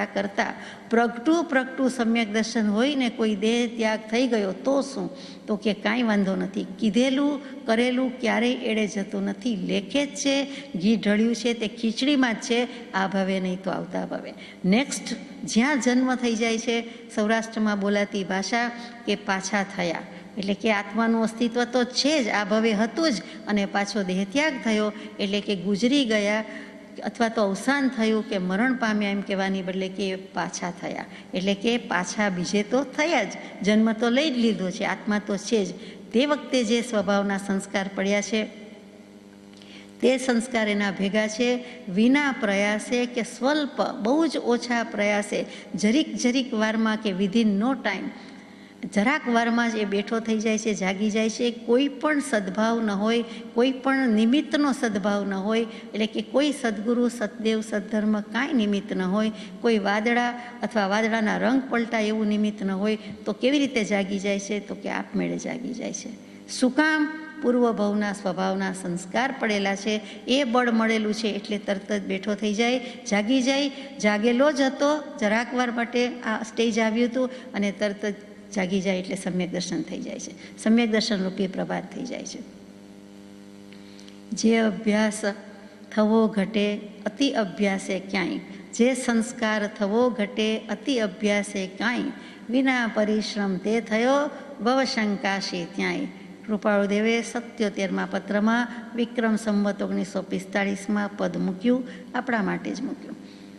કરતાં પ્રગટું સમ્યક દર્શન હોય ને કોઈ દેહ ત્યાગ થઈ ગયો તો શું? તો કે કાંઈ વાંધો નથી, કીધેલું કરેલું ક્યારેય એળે જતું નથી. લેખે જ છે, ઘી ઢળ્યું છે તે ખીચડીમાં જ છે, આ ભવે નહીં તો આવતા ભવે. નેક્સ્ટ જ્યાં જન્મ થઈ જાય છે, સૌરાષ્ટ્રમાં બોલાતી ભાષા કે પાછા થયા, એટલે કે આત્માનું અસ્તિત્વ તો છે જ, આ ભવે હતું જ, અને પાછો દેહત્યાગ થયો એટલે કે ગુજરી ગયા અથવા તો અવસાન થયું કે મરણ પામ્યા એમ કહેવાની બદલે કે પાછા થયા. એટલે કે પાછા બીજે તો થયા જ, જન્મ તો લઈ જ લીધો છે, આત્મા તો છે જ. તે વખતે જે સ્વભાવના સંસ્કાર પડ્યા છે તે સંસ્કાર એના ભેગા છે. વિના પ્રયાસે કે સ્વલ્પ, બહુ જ ઓછા પ્રયાસે, જરીક વારમાં કે વિધિન નો ટાઈમ, જરાક વારમાં જ એ બેઠો થઈ જાય છે, જાગી જાય છે. કોઈ પણ સદભાવ ન હોય, કોઈ પણ નિમિત્તનો સદભાવ ન હોય, એટલે કે કોઈ સદગુરુ, સતદેવ, સદ્ધર્મ કાંઈ નિમિત્ત ન હોય, કોઈ વાદળા અથવા વાદળાના રંગ પલટા એવું નિમિત્ત ન હોય, તો કેવી રીતે જાગી જાય છે? તો કે આપમેળે જાગી જાય છે. શું કામ? પૂર્વભવના સ્વભાવના સંસ્કાર પડેલા છે, એ બળ મળેલું છે એટલે તરત જ બેઠો થઈ જાય, જાગી જાય. જાગેલો જ હતો, જરાક વાર માટે આ સ્ટેજ આવ્યું હતું અને તરત જ જાગી જાય એટલે સમ્યક દર્શન થઈ જાય છે. સમ્યક દર્શન રૂપી પ્રભાત થઈ જાય છે. જે અભ્યાસ થવો ઘટે અતિ અભ્યાસે ક્યાંય, જે સંસ્કાર થવો ઘટે અતિ અભ્યાસે ક્યાંય, વિના પરિશ્રમ તે થયો ભવશંકાશી ત્યાંય. કૃપાળુદેવે 77મા પત્રમાં વિક્રમ સંવત 1945માં પદ મૂક્યું, આપણા માટે જ મૂક્યું.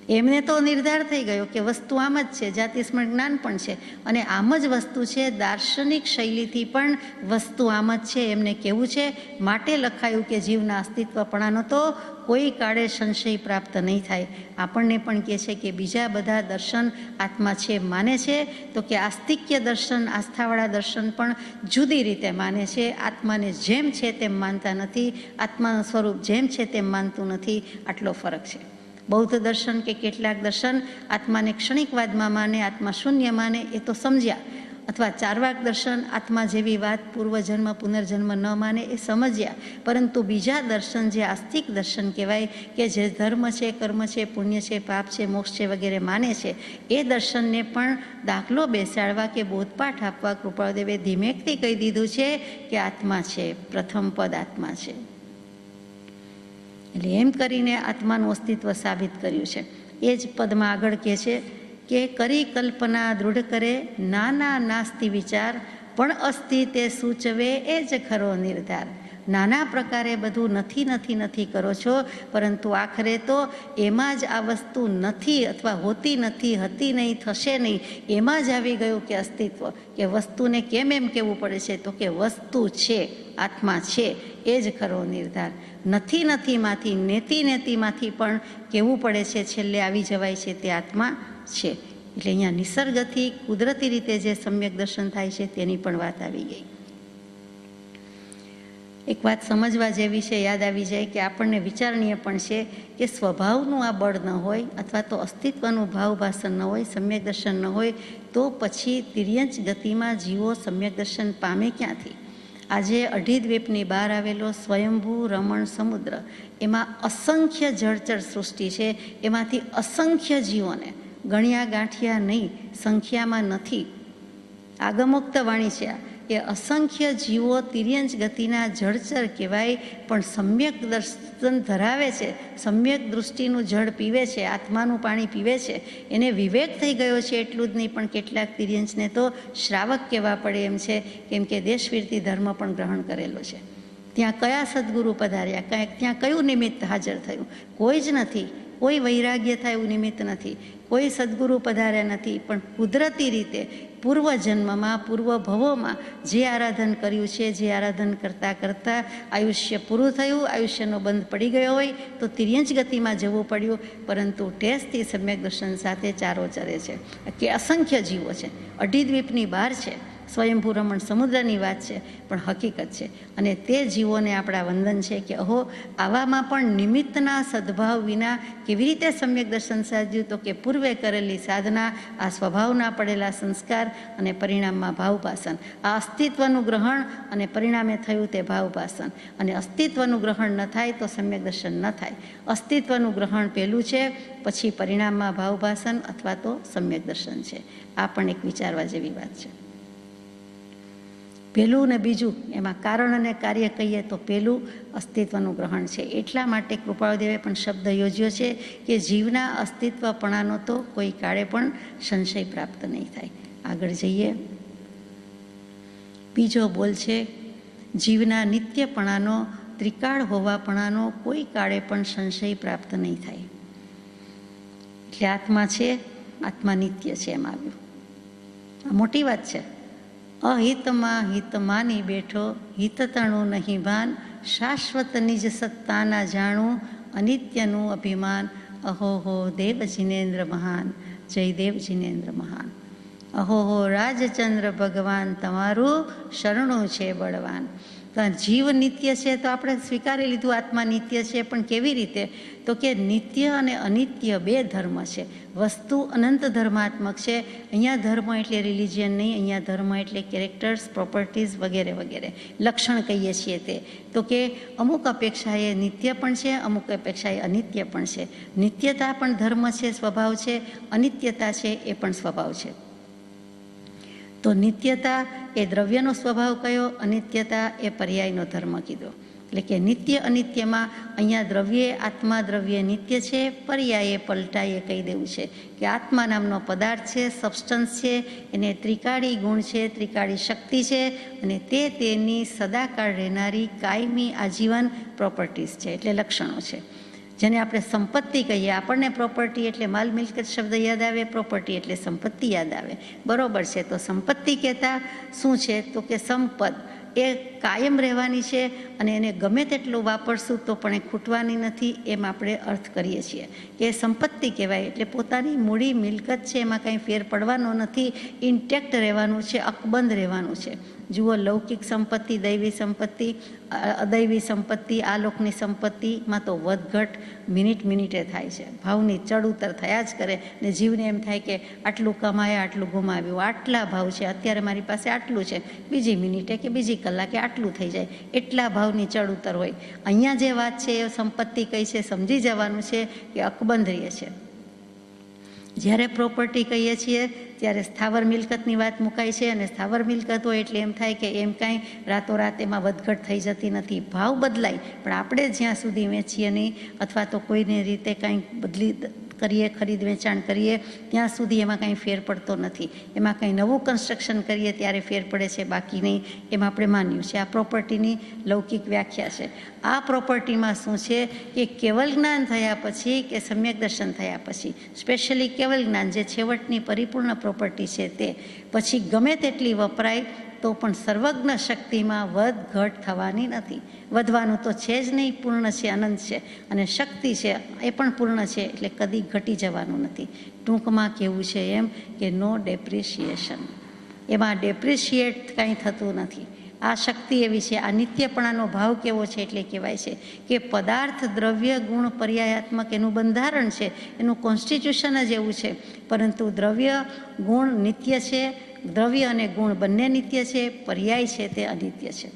એમને તો નિર્ધાર થઈ ગયો કે વસ્તુ આમ જ છે, જાતિસ્મરણ જ્ઞાન પણ છે અને આમ જ વસ્તુ છે. દાર્શનિક શૈલીથી પણ વસ્તુ આમ જ છે એમને કેવું છે. માટે લખાયું કે જીવના અસ્તિત્વપણાનો તો કોઈ કાળે સંશય પ્રાપ્ત નહીં થાય. આપણને પણ કહે છે કે બીજા બધા દર્શન આત્મા છે માને છે, તો કે આસ્તિક્ય દર્શન, આસ્થાવાળા દર્શન પણ જુદી રીતે માને છે. આત્માને જેમ છે તેમ માનતા નથી, આત્માનું સ્વરૂપ જેમ છે તેમ માનતું નથી. આટલો ફરક છે. બૌદ્ધ દર્શન કે કેટલાક દર્શન આત્માને ક્ષણિકવાદમાં માને, આત્મા શૂન્ય માને, એ તો સમજ્યા. અથવા ચાર્વાક દર્શન આત્મા જેવી વાત પૂર્વજન્મ પુનર્જન્મ ન માને, એ સમજ્યા. પરંતુ બીજા દર્શન જે આસ્તિક દર્શન કહેવાય, કે જે ધર્મ છે, કર્મ છે, પુણ્ય છે, પાપ છે, મોક્ષ છે વગેરે માને છે, એ દર્શનને પણ દાખલો બેસાડવા કે બોધપાઠ આપવા કૃપાળુદેવે ધીમેકથી કહી દીધું છે કે આત્મા છે, પ્રથમ પદ આત્મા છે. એટલે એમ કરીને આત્માનું અસ્તિત્વ સાબિત કર્યું છે. એ જ પદમાં આગળ કહે છે કે કરી કલ્પના દૃઢ કરે, નાના નાસ્તિ વિચાર, પણ અસ્તિ તે સૂચવે એ જ ખરો નિર્ધાર. નાના પ્રકારે બધું નથી નથી નથી કરો છો, પરંતુ આખરે તો એમાં જ આ વસ્તુ નથી અથવા હોતી નથી, હતી નહીં, થશે નહીં, એમાં જ આવી ગયું કે અસ્તિત્વ. કે વસ્તુને કેમ એમ કહેવું પડે છે? તો કે વસ્તુ છે, આત્મા છે, એ જ ખરો નિર્ધાર. નથી નથીમાંથી, નેતિ નેતિમાંથી પણ કહેવું પડે છે, છેલ્લે આવી જવાય છે તે આત્મા છે. એટલે અહીંયા નિસર્ગથી કુદરતી રીતે જે સમ્યક દર્શન થાય છે તેની પણ વાત આવી ગઈ. એક વાત સમજવા જેવી છે, યાદ આવી જાય કે આપણને વિચારણીય પણ છે કે સ્વભાવનું આ બળ ન હોય અથવા તો અસ્તિત્વનું ભાવભાષણ ન હોય, સમ્યક દર્શન ન હોય, તો પછી તિર્યંચ ગતિમાં જીવો સમ્યક દર્શન પામે ક્યાંથી? આજે અઢી દ્વીપની બહાર આવેલો સ્વયંભૂ રમણ સમુદ્ર, એમાં અસંખ્ય જળચર સૃષ્ટિ છે. એમાંથી અસંખ્ય જીવોને ગણ્યા ગાંઠિયા નહીં, સંખ્યામાં નથી. આગમોક્ત વાણી છે. એ અસંખ્ય જીવો તિર્યંચ ગતિના જળચર કહેવાય, પણ સમ્યક દર્શન ધરાવે છે, સમ્યક દૃષ્ટિનું જળ પીવે છે, આત્માનું પાણી પીવે છે. એને વિવેક થઈ ગયો છે એટલું જ નહીં, પણ કેટલાક તિર્યંચને તો શ્રાવક કહેવા પડે એમ છે, કેમ કે દેશવીરતી ધર્મ પણ ગ્રહણ કરેલો છે. ત્યાં કયા સદગુરુ પધાર્યા, ત્યાં કયું નિમિત્ત હાજર થયું? કોઈ જ નથી. કોઈ વૈરાગ્ય થાય એવું નિમિત્ત નથી, કોઈ સદગુરુ પધાર્યા નથી. પણ કુદરતી રીતે પૂર્વજન્મમાં, પૂર્વ ભવોમાં જે આરાધન કર્યું છે, જે આરાધન કરતાં કરતાં આયુષ્ય પૂરું થયું, આયુષ્યનો બંધ પડી ગયો હોય તો તિર્યંચ ગતિમાં જવું પડ્યું. પરંતુ ટેસ્ટથી સમ્યક દર્શન સાથે ચારો ચરે છે કે અસંખ્ય જીવો છે, અઢી દ્વીપની બહાર છે. સ્વયંભૂ રમણ સમુદ્રની વાત છે, પણ હકીકત છે. અને તે જીવોને આપણા વંદન છે કે અહો, આવામાં પણ નિમિત્તના સદભાવ વિના કેવી રીતે સમ્યક દર્શન સાધ્યું? તો કે પૂર્વે કરેલી સાધના, આ સ્વભાવના પડેલા સંસ્કાર અને પરિણામમાં ભાવભાષણ, આ અસ્તિત્વનું ગ્રહણ અને પરિણામે થયું તે ભાવભાષણ. અને અસ્તિત્વનું ગ્રહણ ન થાય તો સમ્યક દર્શન ન થાય. અસ્તિત્વનું ગ્રહણ પહેલું છે, પછી પરિણામમાં ભાવભાષણ અથવા તો સમ્યક દર્શન છે. આ પણ એક વિચારવા જેવી વાત છે. પહેલું ને બીજું, એમાં કારણ અને કાર્ય કહીએ તો પહેલું અસ્તિત્વનું ગ્રહણ છે. એટલા માટે કૃપાળુદેવે પણ શબ્દ યોજ્યો છે કે જીવના અસ્તિત્વપણાનો તો કોઈ કાળે પણ સંશય પ્રાપ્ત નહીં થાય. આગળ જઈએ. બીજો બોલ છે, જીવના નિત્યપણાનો, ત્રિકાળ હોવાપણાનો કોઈ કાળે પણ સંશય પ્રાપ્ત નહીં થાય. એટલે આત્મા છે, આત્મા નિત્ય છે, એમ આવ્યું. આ મોટી વાત છે. અહિતમાં હિત માની બેઠો, હિતતણું નહીં ભાન, શાશ્વત નિજ સત્તાના જાણું, અનિત્યનું અભિમાન. અહોહો દેવ જિનેન્દ્ર મહાન, જય દેવ જિનેન્દ્ર મહાન. અહોહો રાજચંદ્ર ભગવાન, તમારું શરણું છે બળવાન. જીવ નિત્ય છે તો આપણે સ્વીકારી લીધું આત્મા નિત્ય છે, પણ કેવી રીતે? તો કે નિત્ય અને અનિત્ય બે ધર્મ છે. વસ્તુ અનંત ધર્માત્મક છે. અહીંયા ધર્મ એટલે રિલિજિયન નહીં, અહીંયા ધર્મ એટલે કેરેક્ટર્સ, પ્રોપર્ટીઝ વગેરે વગેરે, લક્ષણ કહીએ છીએ તે. તો કે અમુક અપેક્ષાએ નિત્ય પણ છે, અમુક અપેક્ષાએ અનિત્ય પણ છે. નિત્યતા પણ ધર્મ છે, સ્વભાવ છે. અનિત્યતા છે એ પણ સ્વભાવ છે. તો નિત્યતા એ દ્રવ્યનો સ્વભાવ કયો, અનિત્યતા એ પર્યાયનો ધર્મ કીધો. એટલે કે નિત્ય અનિત્યમાં અહીંયા દ્રવ્ય, આત્મા દ્રવ્ય નિત્ય છે, પર્યાયે પલટાઈએ કહી દેવું છે કે આત્મા નામનો પદાર્થ છે, સબસ્ટન્સ છે, એને ત્રિકાળી ગુણ છે, ત્રિકાળી શક્તિ છે, અને તે તેની સદાકાળ રહેનારી કાયમી આજીવન પ્રોપર્ટીઝ છે, એટલે લક્ષણો છે. જેને આપણે સંપત્તિ કહીએ. આપણને પ્રોપર્ટી એટલે માલ મિલકત શબ્દ યાદ આવે, પ્રોપર્ટી એટલે સંપત્તિ યાદ આવે. બરોબર છે. તો સંપત્તિ કહેતા શું છે? તો કે સંપદ એ કાયમ રહેવાની છે અને એને ગમે તેટલું વાપરશું તો પણ એ ખૂટવાની નથી, એમ આપણે અર્થ કરીએ છીએ કે સંપત્તિ કહેવાય. એટલે પોતાની મૂડી મિલકત છે, એમાં કાંઈ ફેર પડવાનો નથી, ઇન્ટેક્ટ રહેવાનું છે, અકબંધ રહેવાનું છે. જુઓ, લૌકિક સંપત્તિ, દૈવી સંપત્તિ, અદૈવી સંપત્તિ, આ લોકની સંપત્તિમાં તો વધઘટ મિનિટે થાય છે. ભાવની ચડ ઉતર થયા જ કરે ને જીવને એમ થાય કે આટલું કમાયા આટલું ગુમાવ્યું, આટલા ભાવ છે, અત્યારે મારી પાસે આટલું છે, બીજી મિનિટે કે બીજી કલાકે આટલું થઈ જાય, એટલા ભાવની ચડ ઉતર હોય. અહીંયા જે વાત છે એ સંપત્તિ કઈ છે સમજી જવાનું છે કે અકબંધરીય છે. જ્યારે પ્રોપર્ટી કહીએ છીએ ત્યારે સ્થાવર મિલકતની વાત મુકાય છે, અને સ્થાવર મિલકત હોય એટલે એમ થાય કે એમ કાંઈ રાતોરાત એમાં વધઘટ થઈ જતી નથી. ભાવ બદલાય, પણ આપણે જ્યાં સુધી વેચીએ નહીં અથવા તો કોઈને રીતે કાંઈક બદલી કરીએ, ખરીદ વેચાણ કરીએ, ત્યાં સુધી એમાં કાંઈ ફેર પડતો નથી. એમાં કંઈ નવું કન્સ્ટ્રક્શન કરીએ ત્યારે ફેર પડે છે, બાકી નહીં. એમ આપણે માન્યું છે. આ પ્રોપર્ટીની લૌકિક વ્યાખ્યા છે. આ પ્રોપર્ટીમાં શું છે કે કેવલ જ્ઞાન થયા પછી કે સમ્યક દર્શન થયા પછી, સ્પેશિયલી કેવલ જ્ઞાન જે છેવટની પરિપૂર્ણ પ્રોપર્ટી છે, તે પછી ગમે તેટલી વપરાય તો પણ સર્વજ્ઞ શક્તિમાં વધ ઘટ થવાની નથી. વધવાનું તો છે જ નહીં, પૂર્ણ છે, અનંત છે, અને શક્તિ છે એ પણ પૂર્ણ છે, એટલે કદી ઘટી જવાનું નથી. ટૂંકમાં કહેવું છે એમ કે નો ડેપ્રિશિએશન, એમાં ડેપ્રિશિએટ કાંઈ થતું નથી. આ શક્તિ એવી છે. આ નિત્યપણાનો ભાવ કેવો છે એટલે કહેવાય છે કે પદાર્થ, દ્રવ્ય, ગુણ પર્યાયાત્મક એનું બંધારણ છે, એનું કોન્સ્ટિટ્યુશન જ એવું છે. પરંતુ દ્રવ્ય, ગુણ નિત્ય છે. દ્રવ્ય અને ગુણ બંને નિત્ય છે, પર્યાય છે તે અનિત્ય છે.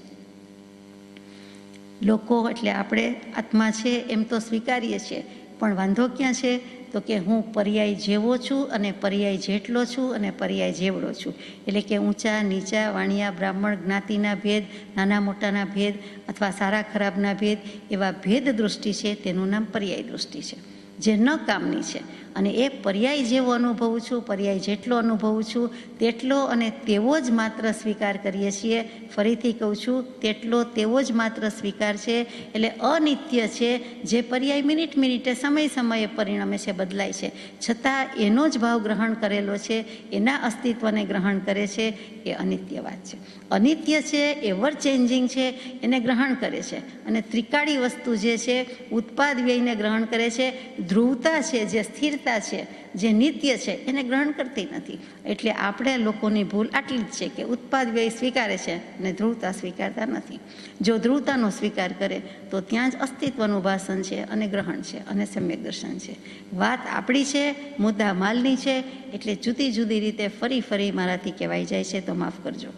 લોકો એટલે આપણે આત્મા છે એમ તો સ્વીકારીએ છીએ, પણ વાંધો ક્યાં છે તો કે હું પર્યાય જેવો છું અને પર્યાય જેટલો છું અને પર્યાય જેવડો છું. એટલે કે ઊંચા નીચા, વાણિયા બ્રાહ્મણ, જ્ઞાતિના ભેદ, નાના મોટાના ભેદ અથવા સારા ખરાબના ભેદ, એવા ભેદ દૃષ્ટિ છે, તેનું નામ પર્યાય દૃષ્ટિ છે, જે ન કામની છે. અને એ પર્યાય જેવો અનુભવું છું, પર્યાય જેટલો અનુભવું છું, તેટલો અને તેવો જ માત્ર સ્વીકાર કરીએ છીએ. ફરીથી કહું છું, તેટલો તેવો જ માત્ર સ્વીકાર છે. એટલે અનિત્ય છે, જે પર્યાય મિનિટે સમયે પરિણમે છે, બદલાય છે, છતાં એનો જ ભાવ ગ્રહણ કરેલો છે, એના અસ્તિત્વને ગ્રહણ કરે છે, એ અનિત્ય વાત છે. અનિત્ય છે, એવર ચેન્જિંગ છે, એને ગ્રહણ કરે છે. અને ત્રિકાળી વસ્તુ જે છે, ઉત્પાદ વ્યયને ગ્રહણ કરે છે. ધ્રુવતા છે, જે સ્થિર છે, જે નિત્ય છે, એને ગ્રહણ કરતી નથી. એટલે આપણે લોકોની ભૂલ આટલી જ છે કે ઉત્પાદ વ્યય સ્વીકારે છે અને ધ્રુવતા સ્વીકારતા નથી. જો ધ્રુવતાનો સ્વીકાર કરે તો ત્યાં જ અસ્તિત્વનું ભાષણ છે અને ગ્રહણ છે અને સમ્યક દર્શન છે. વાત આપણી છે, મુદ્દા માલની છે, એટલે જુદી રીતે ફરી મારાથી કહેવાઈ જાય છે તો માફ કરજો.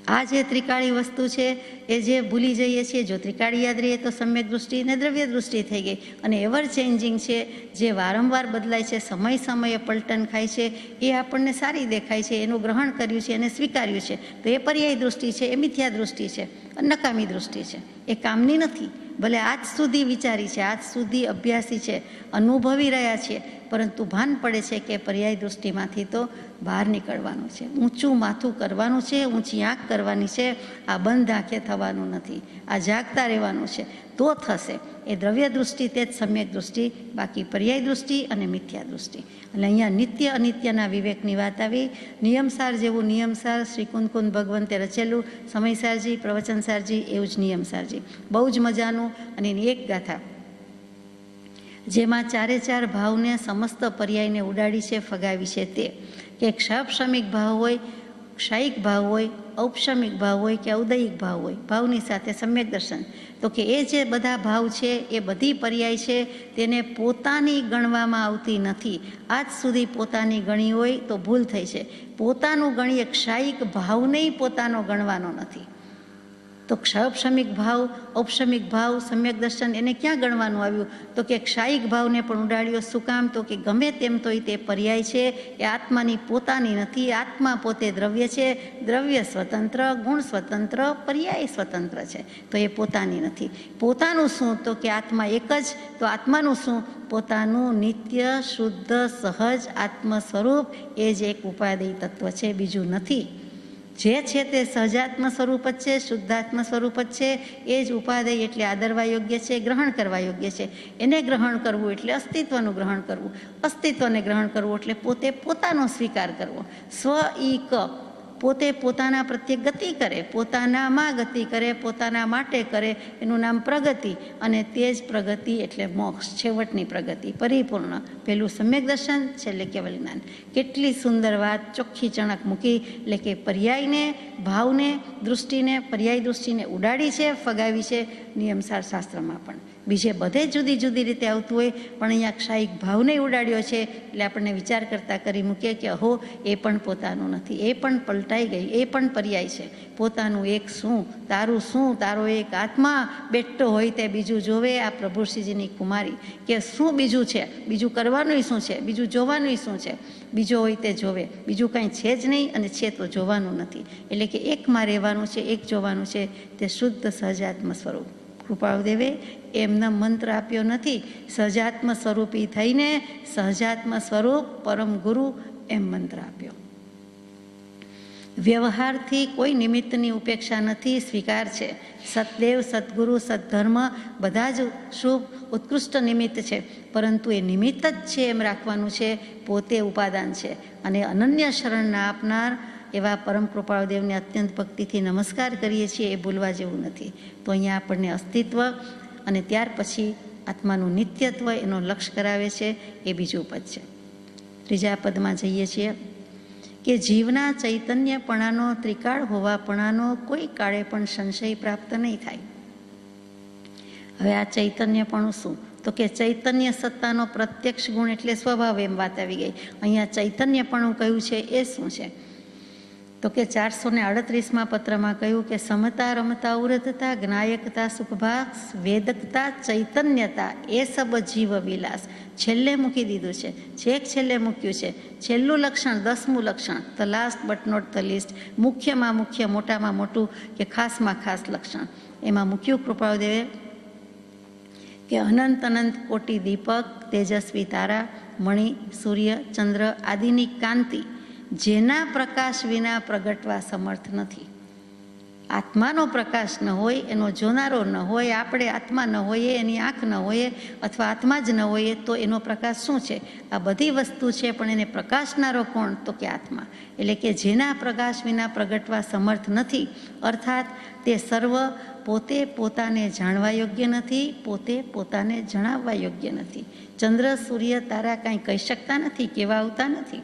આ જે ત્રિકાળી વસ્તુ છે એ જે ભૂલી જઈએ છીએ, જો ત્રિકાળી યાદ રહીએ તો સમ્યક દૃષ્ટિ અને દ્રવ્ય દૃષ્ટિ થઈ ગઈ. અને એવર ચેન્જિંગ છે, જે વારંવાર બદલાય છે, સમયે પલટન ખાય છે, એ આપણને સારી દેખાય છે, એનું ગ્રહણ કર્યું છે અને સ્વીકાર્યું છે, તો એ પર્યાય દૃષ્ટિ છે, એ મિથ્યા દૃષ્ટિ છે, નકામી દૃષ્ટિ છે, એ કામની નથી. ભલે આજ સુધી વિચારી છે, આજ સુધી અભ્યાસી છે, અનુભવી રહ્યા છીએ, પરંતુ ભાન પડે છે કે પર્યાય દૃષ્ટિમાંથી તો બહાર નીકળવાનું છે, ઊંચું માથું કરવાનું છે, ઊંચી આંખ કરવાની છે. આ બંધ આંખે થવાનું નથી, આ જાગતા રહેવાનું છે, તો થશે. એ દ્રવ્ય દૃષ્ટિ તે જ સમ્યક દૃષ્ટિ, બાકી પર્યાય દૃષ્ટિ અને મિથ્યા દૃષ્ટિ. એટલે અહીંયા નિત્ય અનિત્યના વિવેકની વાત આવી. નિયમસાર જેવું નિયમસાર શ્રી કુંદ ભગવંતે રચેલું, સમયસારજી, પ્રવચનસારજી, એવું જ નિયમસારજી. બહુ જ મજાનું. અને એની એક ગાથા જેમાં ચારે ભાવને, સમસ્ત પર્યાયને ઉડાડી છે, ફગાવી છે. તે કે ક્ષાપશમિક ભાવ હોય, ક્ષાયિક ભાવ હોય, ઔપશમિક ભાવ હોય કે ઔદયિક ભાવ હોય, ભાવની સાથે સમ્યક દર્શન. તો કે એ જે બધા ભાવ છે, એ બધી પર્યાય છે, તેને પોતાની ગણવામાં આવતી નથી. આજ સુધી પોતાની ગણી હોય તો ભૂલ થઈ છે. પોતાનું ગણીએ, ક્ષાયિક ભાવને પોતાનો ગણવાનો નથી. તો ક્ષાપશમિક ભાવ, ઔપશમિક ભાવ, સમ્યક દર્શન, એને ક્યાં ગણવાનું આવ્યું? તો કે ક્ષાયિક ભાવને પણ ઉડાડ્યો. શું કામ? તો કે ગમે તેમ તોય તે પર્યાય છે, એ આત્માની પોતાની નથી. આત્મા પોતે દ્રવ્ય છે, દ્રવ્ય સ્વતંત્ર, ગુણ સ્વતંત્ર, પર્યાય સ્વતંત્ર છે, તો એ પોતાની નથી. પોતાનું શું? તો કે આત્મા એક જ. તો આત્માનું શું? પોતાનું નિત્ય, શુદ્ધ, સહજ આત્મ સ્વરૂપ, એ જ એક ઉપાદેય તત્વ છે, બીજું નથી. જે છે તે સહજાત્મ સ્વરૂપ જ છે, શુદ્ધાત્મ સ્વરૂપ જ છે. એ જ ઉપાદેય એટલે આદરવા યોગ્ય છે, ગ્રહણ કરવા યોગ્ય છે. એને ગ્રહણ કરવું એટલે અસ્તિત્વનું ગ્રહણ કરવું. અસ્તિત્વને ગ્રહણ કરવું એટલે પોતે પોતાનો સ્વીકાર કરવો. સ્વ ઈ ક, પોતે પોતાના પ્રત્યે ગતિ કરે, પોતાનામાં ગતિ કરે, પોતાના માટે કરે, એનું નામ પ્રગતિ. અને તે જ પ્રગતિ એટલે મોક્ષ, છેવટની પ્રગતિ, પરિપૂર્ણ. પહેલું સમ્યક દર્શન, છેલ્લે કેવલ જ્ઞાન. કેટલી સુંદર વાત, ચોખ્ખી ચણક મૂકી. એટલે કે પર્યાયને, ભાવને, દૃષ્ટિને, પર્યાય દૃષ્ટિને ઉડાડી છે, ફગાવી છે નિયમસાર શાસ્ત્રમાં પણ. બીજે બધે જુદી જુદી રીતે આવતું હોય, પણ અહીંયા ક્ષાયિક ભાવને ઉડાડ્યો છે. એટલે આપણને વિચાર કરતાં કરી મૂકીએ કે અહો, એ પણ પોતાનું નથી, એ પણ પલટાઈ ગઈ, એ પણ પર્યાય છે. પોતાનું એક શું, તારું શું, તારો એક આત્મા બેઠતો હોય તે બીજું જોવે. આ પ્રભુશ્રીજીની કુમારી કે શું બીજું છે, બીજું કરવાનું શું છે, બીજું જોવાનું શું છે. બીજો હોય તે જોવે, બીજું કાંઈ છે જ નહીં, અને છે તો જોવાનું નથી. એટલે કે એકમાં રહેવાનું છે, એક જોવાનું છે, તે શુદ્ધ સહજાત્મ સ્વરૂપ. કૃપાળુદેવે એમનો મંત્ર આપ્યો નથી, સહજાત્મ સ્વરૂપી થઈને સહજાત્મ સ્વરૂપ પરમ ગુરુ એમ મંત્ર આપ્યો. વ્યવહારથી કોઈ નિમિત્તની ઉપેક્ષા નથી, સ્વીકાર છે. સતદેવ, સદગુરુ, સદ્ધર્મ બધા જ શુભ ઉત્કૃષ્ટ નિમિત્ત છે, પરંતુ એ નિમિત્ત જ છે એમ રાખવાનું છે. પોતે ઉપાદાન છે, અને અનન્ય શરણના આપનાર એવા પરમ કૃપાળુદેવને અત્યંત ભક્તિથી નમસ્કાર કરીએ છીએ, એ ભૂલવા જેવું નથી. તો અહીંયા આપણને અસ્તિત્વ અને ત્યાર પછી આત્માનું નિત્યત્વ એનો લક્ષ્ય કરાવે છે. એ બીજું પદ છે. ત્રીજા પદમાં જઈએ છીએ કે જીવના ચૈતન્યપણાનો, ત્રિકાળ હોવાપણાનો કોઈ કાળે પણ સંશય પ્રાપ્ત નહીં થાય. હવે આ ચૈતન્યપણું શું? તો કે ચૈતન્ય સત્તાનો પ્રત્યક્ષ ગુણ એટલે સ્વભાવ, એમ વાત આવી ગઈ. અહીંયા ચૈતન્યપણું કયું છે એ શું છે? તો કે 438માં પત્રમાં કહ્યું કે સમતા, રમતા, ઉરધતા, જ્ઞાયકતા, સુખભાગ, વેદકતા, ચૈતન્યતા એ સબ જીવ વિલાસ. છેલ્લે મૂકી દીધું છે, છેક છેલ્લે મૂક્યું છે. છેલ્લું લક્ષણ, 10મું લક્ષણ, the last but not the least. મુખ્યમાં મુખ્ય, મોટામાં મોટું કે ખાસમાં ખાસ લક્ષણ એમાં મૂક્યું કૃપાળુદેવે કે અનંત અનંત કોટી દીપક, તેજસ્વી તારા, મણિ, સૂર્ય, ચંદ્ર આદિની કાંતિ જેના પ્રકાશ વિના પ્રગટવા સમર્થ નથી. આત્માનો પ્રકાશ ન હોય, એનો જોનારો ન હોય, આપણે આત્મા ન હોઈએ, એની આંખ ન હોઈએ, અથવા આત્મા જ ન હોઈએ, તો એનો પ્રકાશ શું છે? આ બધી વસ્તુ છે, પણ એને પ્રકાશનારો કોણ? તો કે આત્મા. એટલે કે જેના પ્રકાશ વિના પ્રગટવા સમર્થ નથી, અર્થાત તે સર્વ પોતે પોતાને જાણવા યોગ્ય નથી, પોતે પોતાને જણાવવા યોગ્ય નથી. ચંદ્ર, સૂર્ય, તારા કાંઈ કહી શકતા નથી, કેવા આવતા નથી.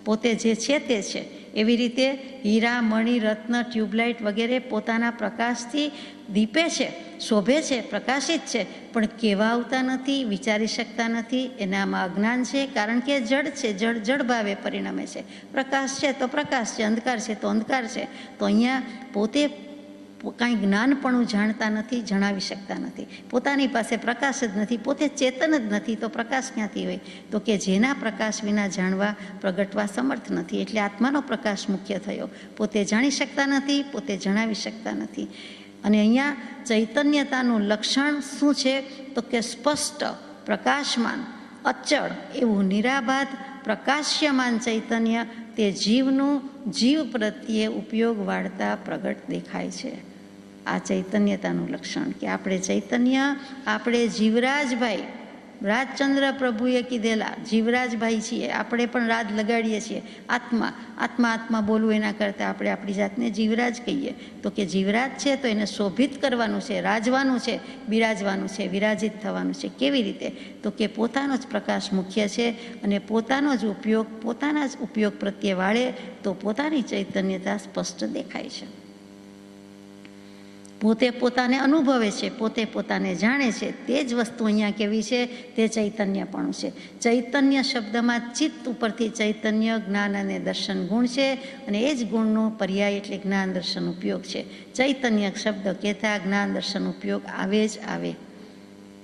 પોતે જે છે તે છે. એવી રીતે હીરા, મણિ, રત્ન, ટ્યુબલાઇટ વગેરે પોતાના પ્રકાશથી દીપે છે, શોભે છે, પ્રકાશિત છે, પણ કેવા આવતા નથી, વિચારી શકતા નથી. એનામાં અજ્ઞાન છે, કારણ કે જડ છે, જડ ભાવે પરિણમે છે. પ્રકાશ છે તો પ્રકાશ છે, અંધકાર છે તો અંધકાર છે. તો અહીંયા પોતે કાંઈ જ્ઞાનપણું જાણતા નથી, જણાવી શકતા નથી. પોતાની પાસે પ્રકાશ જ નથી, પોતે ચેતન જ નથી, તો પ્રકાશ ક્યાંથી હોય? તો કે જેના પ્રકાશ વિના જાણવા પ્રગટવા સમર્થ નથી. એટલે આત્માનો પ્રકાશ મુખ્ય થયો. પોતે જાણી શકતા નથી, પોતે જણાવી શકતા નથી. અને અહીંયા ચૈતન્યતાનું લક્ષણ શું છે? તો કે સ્પષ્ટ, પ્રકાશમાન, અચળ એવું નિરાબાધ પ્રકાશ્યમાન ચૈતન્ય તે જીવનું જીવ પ્રત્યે ઉપયોગ વાળતા પ્રગટ દેખાય છે. આ ચૈતન્યતાનું લક્ષણ કે આપણે ચૈતન્ય, આપણે જીવરાજભાઈ, રાજચંદ્ર પ્રભુએ કીધેલા જીવરાજભાઈ છીએ. આપણે પણ રાજ લગાડીએ છીએ. આત્મા આત્મા આત્મા બોલવું એના કરતાં આપણે આપણી જાતને જીવરાજ કહીએ. તો કે જીવરાજ છે તો એને શોભિત કરવાનું છે, રાજવાનું છે, બિરાજવાનું છે, વિરાજિત થવાનું છે. કેવી રીતે? તો કે પોતાનો જ પ્રકાશ મુખ્ય છે, અને પોતાનો જ ઉપયોગ, પોતાના જ ઉપયોગ પ્રત્યે વાળે તો પોતાની ચૈતન્યતા સ્પષ્ટ દેખાય છે. પોતે પોતાને અનુભવે છે, પોતે પોતાને જાણે છે. તે જ વસ્તુ અહીંયા કેવી છે? તે ચૈતન્યપણું છે. ચૈતન્ય શબ્દમાં ચિત્ત ઉપરથી ચૈતન્ય, જ્ઞાન અને દર્શન ગુણ છે, અને એ જ ગુણનો પર્યાય એટલે જ્ઞાન દર્શન ઉપયોગ છે. ચૈતન્ય શબ્દ કહેતા જ્ઞાન દર્શન ઉપયોગ આવે જ આવે.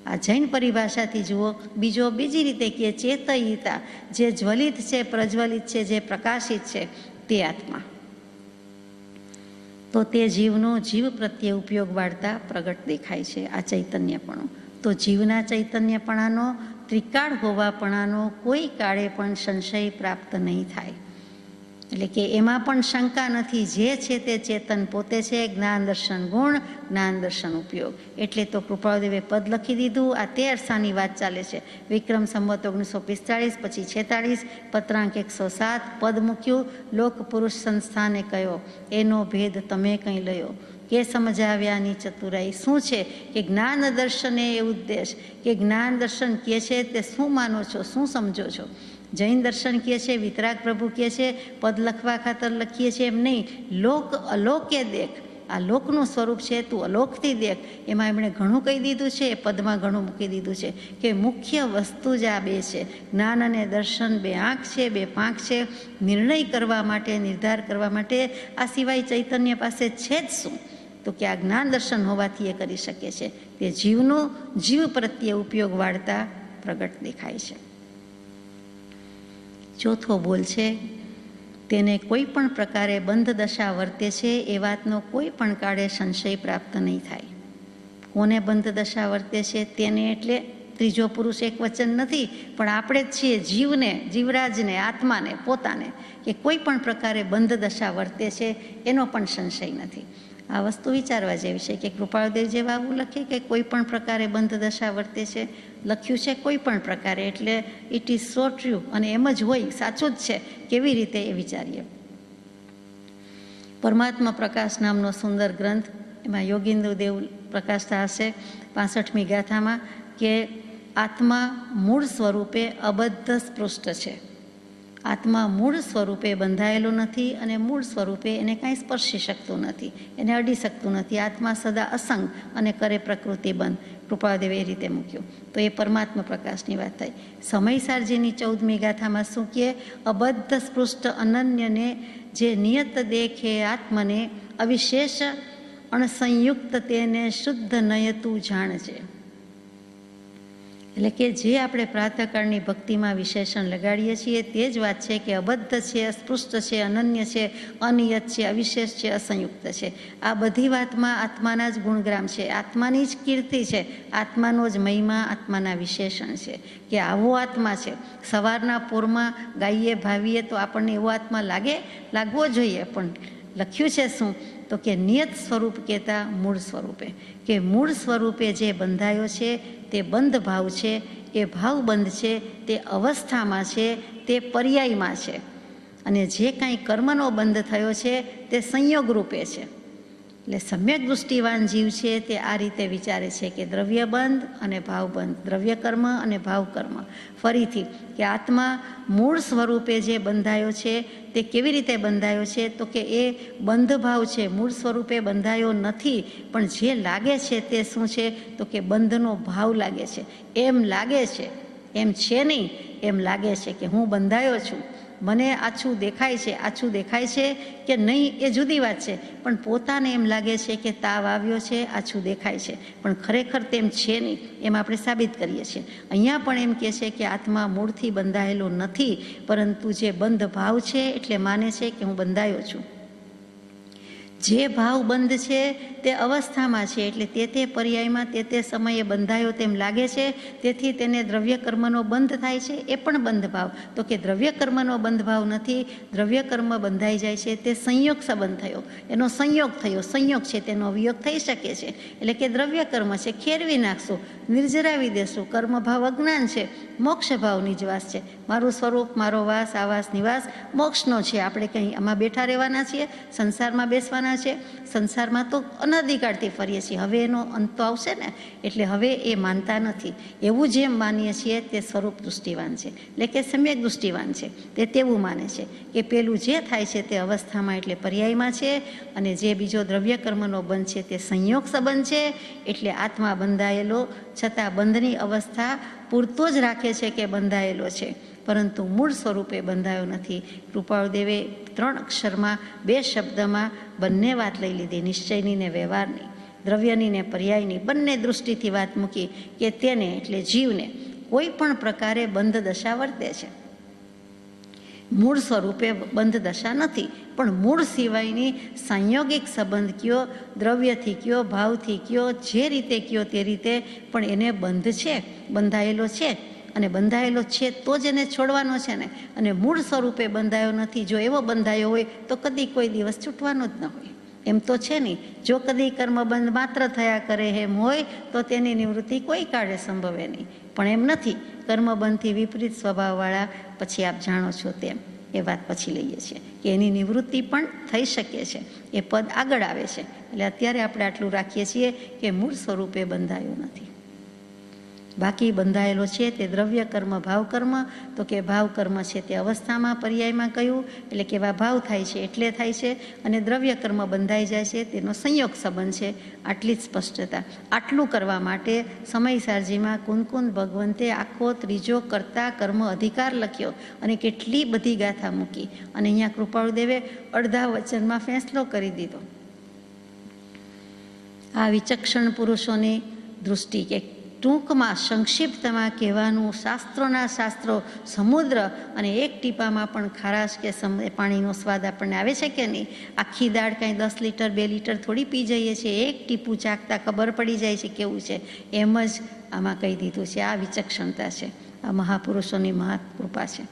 આ જૈન પરિભાષાથી જુઓ. બીજી રીતે કહે ચેતયિતા, જે જ્વલિત છે, પ્રજ્વલિત છે, જે પ્રકાશિત છે, તે આત્મા. તો તે જીવનો જીવ પ્રત્યે ઉપયોગ વાળતા પ્રગટ દેખાય છે આ ચૈતન્યપણું. તો જીવના એટલે કે એમાં પણ શંકા નથી. જે છે તે ચેતન પોતે છે. જ્ઞાન દર્શન ગુણ, જ્ઞાન દર્શન ઉપયોગ. એટલે તો કૃપાળુદેવે પદ લખી દીધું. આ તે અરસાની વાત ચાલે છે. વિક્રમ સંવત 1945, પછી 46, પત્રાંક 107 પદ મૂક્યું. લોક પુરુષ સંસ્થાને કયો, એનો ભેદ તમે કંઈ લયો. કે સમજાવ્યાની ચતુરાઈ શું છે કે જ્ઞાન દર્શન એ ઉદ્દેશ, કે જ્ઞાન દર્શન કહે છે તે શું માનો છો, શું સમજો છો. જૈન દર્શન કહે છે, વિતરાગ પ્રભુ કહે છે, પદ લખવા ખાતર લખીએ છીએ એમ નહીં. લોક અલોકે દેખ, આ લોકનું સ્વરૂપ છે, તું અલોકથી દેખ. એમાં એમણે ઘણું કહી દીધું છે, એ પદમાં ઘણું મૂકી દીધું છે કે મુખ્ય વસ્તુ જ આ બે છે. જ્ઞાન અને દર્શન બે આંખ છે, બે પાંખ છે. નિર્ણય કરવા માટે, નિર્ધાર કરવા માટે આ સિવાય ચૈતન્ય પાસે છે જ શું? તો કે આ જ્ઞાન દર્શન હોવાથી એ કરી શકે છે. તે જીવનો જીવ પ્રત્યે ઉપયોગ વાળતા પ્રગટ દેખાય છે. ચોથો બોલ છે, તેને કોઈ પણ પ્રકારે બંધ દશા વર્તે છે એ વાતનો કોઈ પણ કાળે સંશય પ્રાપ્ત નહીં થાય. કોને બંધ દશા વર્તે છે? તેને એટલે ત્રીજો પુરુષ એક વચન નથી, પણ આપણે જ છીએ. જીવને, જીવરાજને, આત્માને, પોતાને, કે કોઈ પણ પ્રકારે બંધ દશા વર્તે છે એનો પણ સંશય નથી. આ વસ્તુ વિચારવા જેવી છે કે કૃપાળુદેવ જેવા આવું લખે કે કોઈ પણ પ્રકારે બંધ દશા વર્તે છે. લખ્યું છે કોઈ પણ પ્રકારે, એટલે ઇટ ઇઝ સો ટ્રુ, અને એમ જ હોય, સાચું જ છે. કેવી રીતે એ વિચારીએ. પરમાત્મા પ્રકાશ નામનો સુંદર ગ્રંથ, એમાં યોગીન્દ્ર દેવ પ્રકાશતા હશે 65મી ગાથામાં કે આત્મા મૂળ સ્વરૂપે અબદ્ધ સ્પૃષ્ટ છે. આત્મા મૂળ સ્વરૂપે બંધાયેલો નથી અને મૂળ સ્વરૂપે એને કાંઈ સ્પર્શી શકતું નથી, એને અડી શકતું નથી. આત્મા સદા અસંગ અને કરે પ્રકૃતિ બંધ. કૃપાળુદેવે એ રીતે મૂક્યું. તો એ પરમાત્મા પ્રકાશની વાત થઈ. સમયસારજીની 14મી ગાથામાં શું કહે? અબદ્ધ સ્પૃષ્ટ અનન્યને જે નિયત દેખે આત્મને, અવિશેષ અણસંયુક્ત તેને શુદ્ધ નયતું જાણજે. એટલે કે જે આપણે પ્રાતઃકાળની ભક્તિમાં વિશેષણ લગાડીએ છીએ તે જ વાત છે કે અબદ્ધ છે, અસ્પૃષ્ટ છે, અનન્ય છે, અનિયત છે, અવિશેષ છે, અસંયુક્ત છે. આ બધી વાતમાં આત્માના જ ગુણગ્રામ છે, આત્માની જ કીર્તિ છે, આત્માનો જ મહિમા, આત્માના વિશેષણ છે કે આવો આત્મા છે. સવારના પોરમાં ગાઈએ ભાવીએ તો આપણને એવો આત્મા લાગવો જોઈએ, પણ લખ્યું છે શું? તો કે નિયત સ્વરૂપ કહેતા મૂળ સ્વરૂપે, કે મૂળ સ્વરૂપે જે બંધાયો છે તે બંધ ભાવ છે, એ ભાવ બંધ છે, તે અવસ્થામાં છે, તે પર્યાયમાં છે. અને જે કાંઈ કર્મનો બંધ થયો છે તે સંયોગ રૂપે છે. એટલે સમ્યક દૃષ્ટિવાન જીવ છે તે આ રીતે વિચારે છે કે દ્રવ્ય બંધ અને ભાવ બંધ, દ્રવ્ય કર્મ અને ભાવ કર્મ. ફરીથી કે આત્મા મૂળ સ્વરૂપે જે બંધાયો છે તે કેવી રીતે બંધાયો છે? તો કે એ બંધ ભાવ છે, મૂળ સ્વરૂપે બંધાયો નથી. પણ જે લાગે છે તે શું છે? તો કે બંધનો ભાવ લાગે છે. એમ લાગે છે, એમ છે નહીં, એમ લાગે છે કે હું બંધાયો છું, મને આછું દેખાય છે કે નહીં એ જુદી વાત છે. પણ પોતાને એમ લાગે છે કે તાવ આવ્યો છે, આછું દેખાય છે, પણ ખરેખર તેમ છે નહીં. એમ આપણે સાબિત કરીએ છીએ. અહીંયા પણ એમ કહે છે કે આત્મા મૂળથી બંધાયેલો નથી, પરંતુ જે બંધ ભાવ છે એટલે માને છે કે હું બંધાયો છું. જે ભાવ બંધ છે તે અવસ્થામાં છે, એટલે તે પર્યાયમાં તે સમયે બંધાયો તેમ લાગે છે. તેથી તેને દ્રવ્ય કર્મનો બંધ થાય છે, એ પણ બંધ ભાવ. તો કે દ્રવ્ય કર્મનો બંધ ભાવ નથી, દ્રવ્ય કર્મ બંધાઈ જાય છે તે સંયોગ સંબંધ થયો, એનો સંયોગ થયો. સંયોગ છે તેનો વિયોગ થઈ શકે છે. એટલે કે દ્રવ્ય કર્મ છે, ખેરવી નાખશું, નિર્જરાવી દેશું. કર્મ ભાવ અજ્ઞાન છે, મોક્ષ ભાવ નિજવાસ છે. મારું સ્વરૂપ, મારો વાસ, આવાસ, નિવાસ મોક્ષનો છે. આપણે કંઈ આમાં બેઠા રહેવાના છીએ, સંસારમાં બેસવાના છે. સંસારમાં તો અનાદિકાળથી ફરીએ છીએ, હવે એનો અંત તો આવશે ને. એટલે હવે એ માનતા નથી. એવું જેમ માનીએ છીએ તે સ્વરૂપ દૃષ્ટિવાન છે, એટલે કે સમ્યક દૃષ્ટિવાન છે. તે તેવું માને છે કે પેલું જે થાય છે તે અવસ્થામાં એટલે પર્યાયમાં છે, અને જે બીજો દ્રવ્ય કર્મનો બંધ છે તે સંયોગ સંબંધ છે. એટલે આત્મા બંધાયેલો છતાં બંધની અવસ્થા પૂરતો જ રાખે છે કે બંધાયેલો છે, પરંતુ મૂળ સ્વરૂપે બંધાયો નથી. કૃપાળુદેવે 3 અક્ષરમાં 2 શબ્દમાં બંને વાત લઈ લીધી, નિશ્ચયની ને વ્યવહારની, દ્રવ્યની ને પર્યાયની. બંને દૃષ્ટિથી વાત મૂકી કે તેને એટલે જીવને કોઈ પણ પ્રકારે બંધ દશા વર્તે છે. મૂળ સ્વરૂપે બંધ દશા નથી, પણ મૂળ સિવાયની સંયોગિક સંબંધ કયો, દ્રવ્યથી કયો, ભાવથી કયો, જે રીતે કયો તે રીતે પણ એને બંધ છે, બંધાયેલો છે. અને બંધાયેલો છે તો જ એને છોડવાનો છે ને, અને મૂળ સ્વરૂપે બંધાયો નથી. જો એવો બંધાયો હોય તો કદી કોઈ દિવસ છૂટવાનો જ ન હોય. એમ તો છે નહીં. જો કદી કર્મબંધ માત્ર થયા કરે એમ હોય તો તેની નિવૃત્તિ કોઈ કાળે સંભવે નહીં, પણ એમ નથી. કર્મબંધથી વિપરીત સ્વભાવવાળા પછી આપ જાણો છો તેમ એ વાત પછી લઈએ છીએ કે એની નિવૃત્તિ પણ થઈ શકે છે. એ પદ આગળ આવે છે. એટલે અત્યારે આપણે આટલું રાખીએ છીએ કે મૂળ સ્વરૂપે બંધાયો નથી. બાકી બંધાયેલો છે તે દ્રવ્ય કર્મ, ભાવ કર્મ. તો કે ભાવ કર્મ છે તે અવસ્થામાં પર્યાયમાં કહ્યું, એટલે કેવા ભાવ થાય છે એટલે થાય છે, અને દ્રવ્ય કર્મ બંધાઈ જાય છે તેનો સંયોગ સંબંધ છે. આટલી જ સ્પષ્ટતા. આટલું કરવા માટે સમય સારજીમાં કુંદ ભગવંતે આખો ત્રીજો કર્તા કર્મ અધિકાર લખ્યો અને કેટલી બધી ગાથા મૂકી. અને અહીંયા કૃપાળુદેવે અડધા વચનમાં ફેંસલો કરી દીધો. આ વિચક્ષણ પુરુષોની દૃષ્ટિ કે ટૂંકમાં સંક્ષિપ્તમાં કહેવાનું, શાસ્ત્રોના શાસ્ત્રો સમુદ્ર, અને એક ટીપામાં પણ ખારાશ કે પાણીનો સ્વાદ આપણને આવે છે કે નહીં. આખી દાળ કાંઈ 10 લીટર 2 લીટર થોડી પી જઈએ છીએ. એક ટીપું ચાખતા ખબર પડી જાય છે કેવું છે. એમ જ આમાં કહી દીધું છે. આ વિચક્ષણતા છે, આ મહાપુરુષોની મહાકૃપા છે.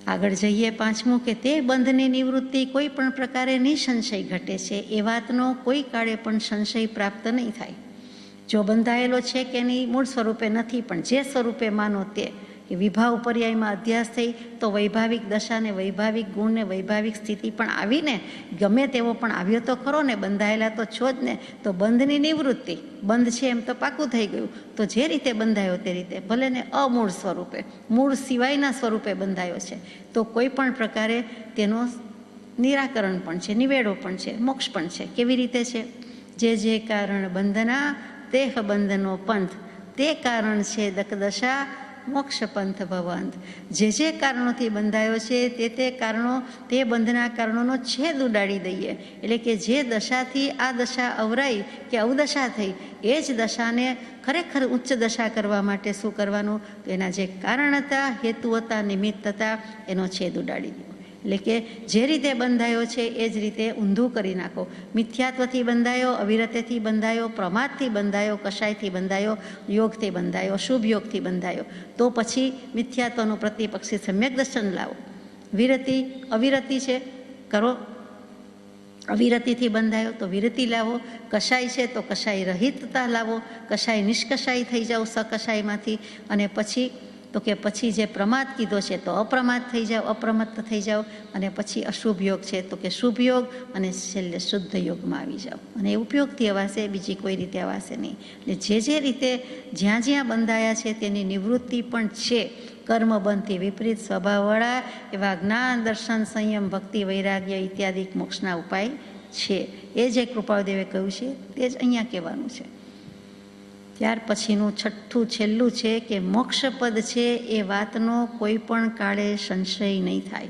આગળ જઈએ. 5મું કે તે બંધની નિવૃત્તિ કોઈ પણ પ્રકારે નિસંશય ઘટે છે. એ વાતનો કોઈ કાળે પણ સંશય પ્રાપ્ત નહીં થાય. જો બંધાયેલો છે કે નહીં મૂળ સ્વરૂપે નથી, પણ જે સ્વરૂપે માનો તે, કે વિભાવ પર્યાયમાં અધ્યાસ થઈ તો વૈભાવિક દશાને, વૈભાવિક ગુણને, વૈભાવિક સ્થિતિ પણ આવીને, ગમે તેવો પણ આવ્યો તો ખરો ને, બંધાયેલા તો છો જ ને. તો બંધની નિવૃત્તિ, બંધ છે એમ તો પાકું થઈ ગયું. તો જે રીતે બંધાયો તે રીતે, ભલે ને અમૂળ સ્વરૂપે, મૂળ સિવાયના સ્વરૂપે બંધાયો છે, તો કોઈ પણ પ્રકારે તેનો નિરાકરણ પણ છે, નિવેડો પણ છે, મોક્ષ પણ છે. કેવી રીતે છે? જે કારણ બંધના દેહ બંધનો પંથ, તે કારણ છે દકદશા મોક્ષ પંથ ભવંત. જે કારણોથી બંધાયો છે તે કારણો, તે બંધના કારણોનો છેદ ઉડાડી દઈએ. એટલે કે જે દશાથી આ દશા અવરાઈ કે અવદશા થઈ, એ જ દશાને ખરેખર ઉચ્ચ દશા કરવા માટે શું કરવાનું? તો એના જે કારણ હતા, હેતુ હતા, નિમિત્ત હતા, એનો છેદ ઉડાડી દો. એટલે કે જે રીતે બંધાયો છે એ જ રીતે ઊંધું કરી નાખો. મિથ્યાત્વથી બંધાયો, અવિરતેથી બંધાયો, પ્રમાદથી બંધાયો, કશાયથી બંધાયો, યોગથી બંધાયો, શુભ યોગથી બંધાયો, તો પછી મિથ્યાત્વનું પ્રતિપક્ષી સમ્યક દર્શન લાવો. વિરતિ, અવિરતિ છે, કરો. અવિરતિથી બંધાયો તો વિરતિ લાવો. કશાય છે તો કશાય રહિતતા લાવો. કશાય નિષ્કશાય થઈ જાઓ સકશાયમાંથી. અને પછી તો કે પછી જે પ્રમાદ કીધો છે તો અપ્રમાદ થઈ જાઓ, અપ્રમત્ત થઈ જાઓ. અને પછી અશુભ યોગ છે તો કે શુભ યોગ, અને છેલ્લે શુદ્ધ યોગમાં આવી જાઓ. અને એ ઉપયોગથી અવાશે, બીજી કોઈ રીતે અવાશે નહીં. એટલે જે રીતે જ્યાં જ્યાં બંધાયા છે તેની નિવૃત્તિ પણ છે. કર્મબંધથી વિપરીત સ્વભાવવાળા એવા જ્ઞાન, દર્શન, સંયમ, ભક્તિ, વૈરાગ્ય ઇત્યાદિ મોક્ષના ઉપાય છે. એ જે કૃપાળુદેવે કહ્યું છે તે જ અહીંયા કહેવાનું છે. ત્યાર પછીનું છઠ્ઠું છેલ્લું છે કે મોક્ષપદ છે એ વાતનો કોઈ પણ કાળે સંશય નહીં થાય.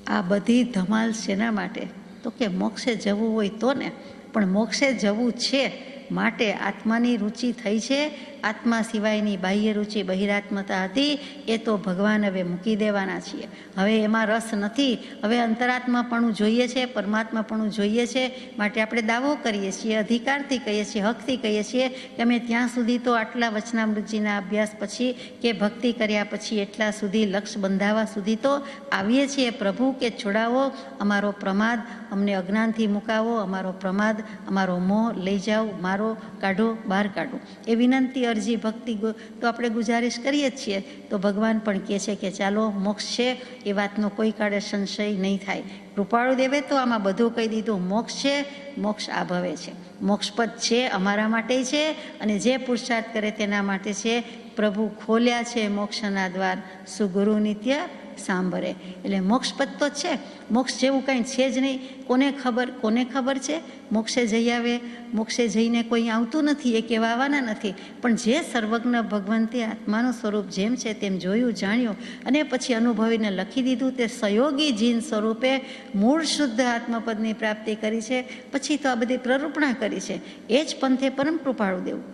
આ બધી ધમાલ શેના માટે? તો કે મોક્ષે જવું હોય તો ને, પણ મોક્ષે જવું છે માટે આત્માની રુચિ થઈ છે. આત્મા સિવાયની બાહ્ય રુચિ, બહિરાત્મતા હતી, એ તો ભગવાન હવે મૂકી દેવાના છીએ. હવે એમાં રસ નથી. હવે અંતરાત્માપણું જોઈએ છે, પરમાત્માપણું જોઈએ છે. માટે આપણે દાવો કરીએ છીએ, અધિકારથી કહીએ છીએ, હકથી કહીએ છીએ કે અમે ત્યાં સુધી તો આટલા વચનામૃતજીના અભ્યાસ પછી કે ભક્તિ કર્યા પછી એટલા સુધી લક્ષ બંધાવા સુધી તો આવીએ છીએ. પ્રભુ કે છોડાવો અમારો પ્રમાદ, અમને અજ્ઞાનથી મુકાવો, અમારો પ્રમાદ, અમારો મોહ લઈ જાઓ, મારો, કાઢો, બહાર કાઢો. એ વિનંતી, અરજી, ભક્તિ તો આપણે ગુજારિશ કરીએ જ છીએ. તો ભગવાન પણ કહે છે કે ચાલો મોક્ષ છે એ વાતનો કોઈ કાળે સંશય નહીં થાય. કૃપાળુદેવે તો આમાં બધું કહી દીધું. મોક્ષ છે, મોક્ષ આ ભવે છે, મોક્ષપદ છે, અમારા માટે છે, અને જે પુરુષાર્થ કરે તેના માટે છે. પ્રભુ ખોલ્યા છે મોક્ષના દ્વાર, સુગુરુ નિત્ય સાંભરે. એટલે મોક્ષપદ તો છે. મોક્ષ જેવું કાંઈ છે જ નહીં. કોને ખબર છે? મોક્ષે જઈ આવે, મોક્ષે જઈને કોઈ આવતું નથી, એ કહેવા આવવાના નથી. પણ જે સર્વજ્ઞ ભગવંતે આત્માનું સ્વરૂપ જેમ છે તેમ જોયું, જાણ્યું, અને પછી અનુભવીને લખી દીધું, તે સહયોગી જીન સ્વરૂપે મૂળ શુદ્ધ આત્મપદની પ્રાપ્તિ કરી છે. પછી તો આ બધી પ્રરૂપણા કરી છે. એ જ પંથે પરમ કૃપાળુ દેવું.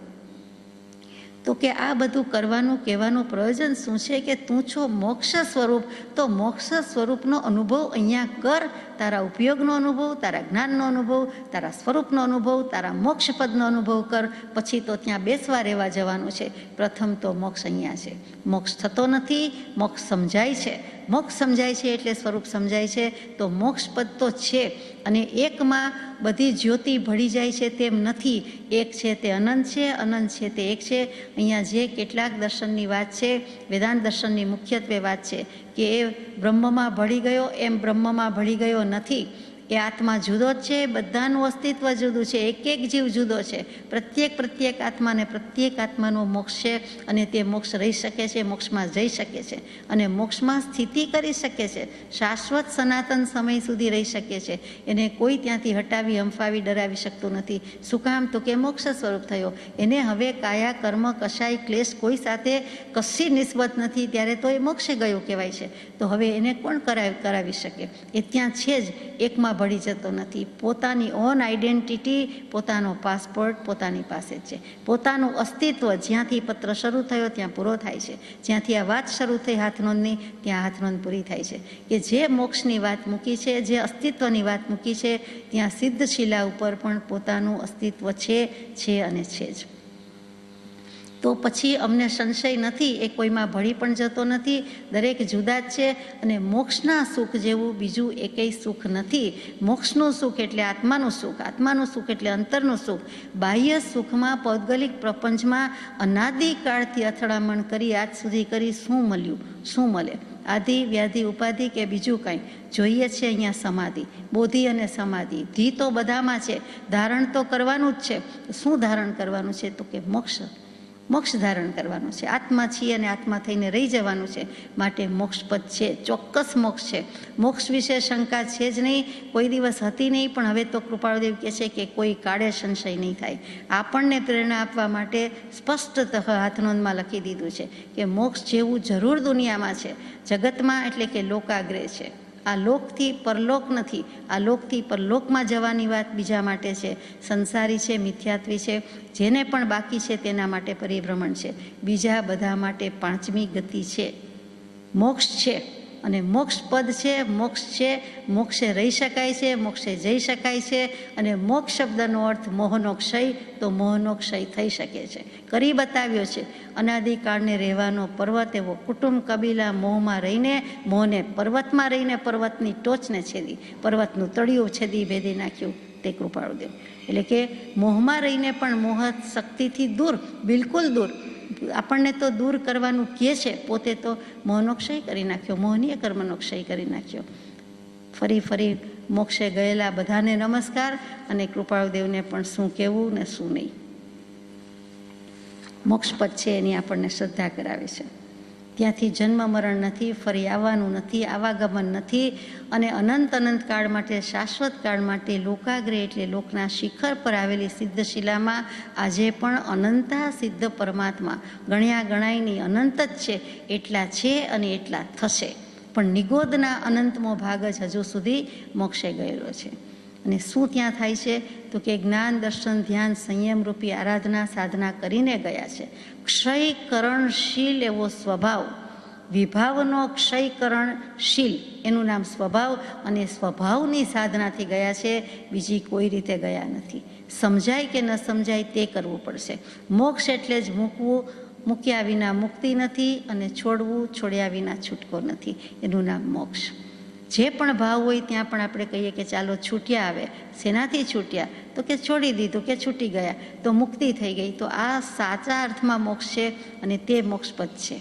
તો કે આ બધું કરવાનું કહેવાનું પ્રયોજન શું છે કે તું છો મોક્ષ સ્વરૂપ, તો મોક્ષ સ્વરૂપનો અનુભવ અહીંયા કર. તારા ઉપયોગનો અનુભવ, તારા જ્ઞાનનો અનુભવ, તારા સ્વરૂપનો અનુભવ, તારા મોક્ષપદનો અનુભવ કર. પછી તો ત્યાં બેસવા રહેવા જવાનું છે. પ્રથમ તો મોક્ષ અહીંયા છે. મોક્ષ થતો નથી, મોક્ષ સમજાય છે. મોક્ષ સમજાય છે એટલે સ્વરૂપ સમજાય છે. તો મોક્ષપદ તો છે, અને એકમાં બધી જ્યોતિ ભળી જાય છે તેમ નથી. એક છે તે અનંત છે, અનંત છે તે એક છે. અહીંયા જે કેટલાક દર્શનની વાત છે, વેદાંત દર્શનની મુખ્યત્વે વાત છે કે એ બ્રહ્મમાં ભળી ગયો એમ બ્રહ્મમાં ભળી ગયો નથી. એ આત્મા જુદો જ છે, બધાનું અસ્તિત્વ જુદું છે, એક એક જીવ જુદો છે. પ્રત્યેક આત્માને પ્રત્યેક આત્માનો મોક્ષ છે, અને તે મોક્ષ રહી શકે છે, મોક્ષમાં જઈ શકે છે, અને મોક્ષમાં સ્થિતિ કરી શકે છે. શાશ્વત સનાતન સમય સુધી રહી શકે છે. એને કોઈ ત્યાંથી હટાવી, હંફાવી, ડરાવી શકતું નથી. શું કામ? તો કે મોક્ષ સ્વરૂપ થયો. એને હવે કાયા, કર્મ, કશાય, ક્લેશ કોઈ સાથે કશી નિસ્બત નથી. ત્યારે તો એ મોક્ષે ગયો કહેવાય છે. તો હવે એને કોણ કરાવી શકે? એ ત્યાં છે જ, એકમાં ભળી જતો નથી. પોતાની ઓન આઈડેન્ટિટી, પોતાનો પાસપોર્ટ પોતાની પાસે જ છે. પોતાનું અસ્તિત્વ જ્યાંથી પત્ર શરૂ થયો ત્યાં પૂરો થાય છે. જ્યાંથી આ વાત શરૂ થઈ હાથનોંધની, ત્યાં હાથનોંધ પૂરી થાય છે. કે જે મોક્ષની વાત મૂકી છે, જે અસ્તિત્વની વાત મૂકી છે, ત્યાં સિદ્ધ શિલા ઉપર પણ પોતાનું અસ્તિત્વ છે અને છે જ. તો પછી અમને સંશય નથી, એ કોઈમાં ભળી પણ જતો નથી. દરેક જુદા જ છે, અને મોક્ષના સુખ જેવું બીજું એકેય સુખ નથી. મોક્ષનું સુખ એટલે આત્માનું સુખ, આત્માનું સુખ એટલે અંતરનું સુખ. બાહ્ય સુખમાં, પૌદ્ગલિક પ્રપંચમાં અનાદિકાળથી અથડામણ કરી આજ સુધી કરી શું મળ્યું? શું મળે? આદિ, વ્યાધિ, ઉપાધિ કે બીજું કાંઈ? જોઈએ છે અહીંયા સમાધિ, બોધિ અને સમાધિ. ધી તો બધામાં છે, ધારણ તો કરવાનું જ છે. શું ધારણ કરવાનું છે? તો કે મોક્ષ ધારણ કરવાનું છે. આત્મા છીએ અને આત્મા થઈને રહી જવાનું છે. માટે મોક્ષપદ છે, ચોક્કસ મોક્ષ છે. મોક્ષ વિશે શંકા છે જ નહીં, કોઈ દિવસ હતી નહીં, પણ હવે તો કૃપાળુદેવ કહે છે કે કોઈ કાળે સંશય નહીં થાય. આપણને પ્રેરણા આપવા માટે સ્પષ્ટતઃ હાથનોંધમાં લખી દીધું છે કે મોક્ષ જેવું જરૂર દુનિયામાં છે, જગતમાં, એટલે કે લોકાગ્રે છે. આ લોકથી પરલોક નથી. આ લોકથી પરલોકમાં જવાની વાત બીજા માટે છે. સંસારી છે, મિથ્યાત્વી છે, જેને પણ બાકી છે તેના માટે પરિભ્રમણ છે. બીજા બધા માટે પાંચમી ગતિ છે, મોક્ષ છે. અને મોક્ષ પદ છે, મોક્ષ છે. મોક્ષે રહી શકાય છે, મોક્ષે જઈ શકાય છે. અને મોક્ષ શબ્દનો અર્થ મોહનો ક્ષય, તો મોહનો ક્ષય થઈ શકે છે, કરી બતાવ્યો છે. અનાદિકાળને રહેવાનો પર્વત એવો કુટુંબ કબીલા મોહમાં રહીને, મોહને પર્વતમાં રહીને પર્વતની ટોચને છેદી, પર્વતનું તળિયું છેદી ભેદી નાખ્યું તે કૃપાળુદેવ. એટલે કે મોહમાં રહીને પણ મોહ શક્તિથી દૂર, બિલકુલ દૂર. આપણને તો દૂર કરવાનું કહે છે, પોતે તો મોહનો ક્ષય કરી નાખ્યો, મોહનીય કર્મનો ક્ષય કરી નાખ્યો. ફરી મોક્ષે ગયેલા બધાને નમસ્કાર, અને કૃપાળુદેવને પણ શું કહેવું ને શું નહીં. મોક્ષપદ છે એની આપણને શ્રદ્ધા કરાવે છે. ત્યાંથી જન્મ મરણ નથી, ફરી આવવાનું નથી, આવાગમન નથી, અને અનંત કાળ માટે, શાશ્વત કાળ માટે લોકાગ્રે એટલે લોકના શિખર પર આવેલી સિદ્ધશિલામાં આજે પણ અનંતા સિદ્ધ પરમાત્મા, ગણ્યા ગણાયની અનંત જ છે. એટલા છે અને એટલા થશે. પણ નિગોદના અનંતમો ભાગ જ હજુ સુધી મોક્ષે ગયેલો છે. અને શું ત્યાં થાય છે? તો કે જ્ઞાન, દર્શન, ધ્યાન, સંયમ રૂપી આરાધના, સાધના કરીને ગયા છે. ક્ષયકરણશીલ એવો સ્વભાવ, વિભાવનો ક્ષયકરણશીલ એનું નામ સ્વભાવ, અને સ્વભાવની સાધનાથી ગયા છે. બીજી કોઈ રીતે ગયા નથી. સમજાય કે ન સમજાય તે કરવું પડશે. મોક્ષ એટલે જ મૂકવું, મૂક્યા વિના મુક્તિ નથી, અને છોડવું, છોડ્યા વિના છૂટકો નથી. એનું નામ મોક્ષ. જે પણ ભાવ હોય ત્યાં પણ આપણે કહીએ કે ચાલો છૂટ્યા. આવે શેનાથી છૂટ્યા? તો કે છોડી દીધું, કે છૂટી ગયા, તો મુક્તિ થઈ ગઈ. તો આ સાચા અર્થમાં મોક્ષ છે, અને તે મોક્ષપદ છે.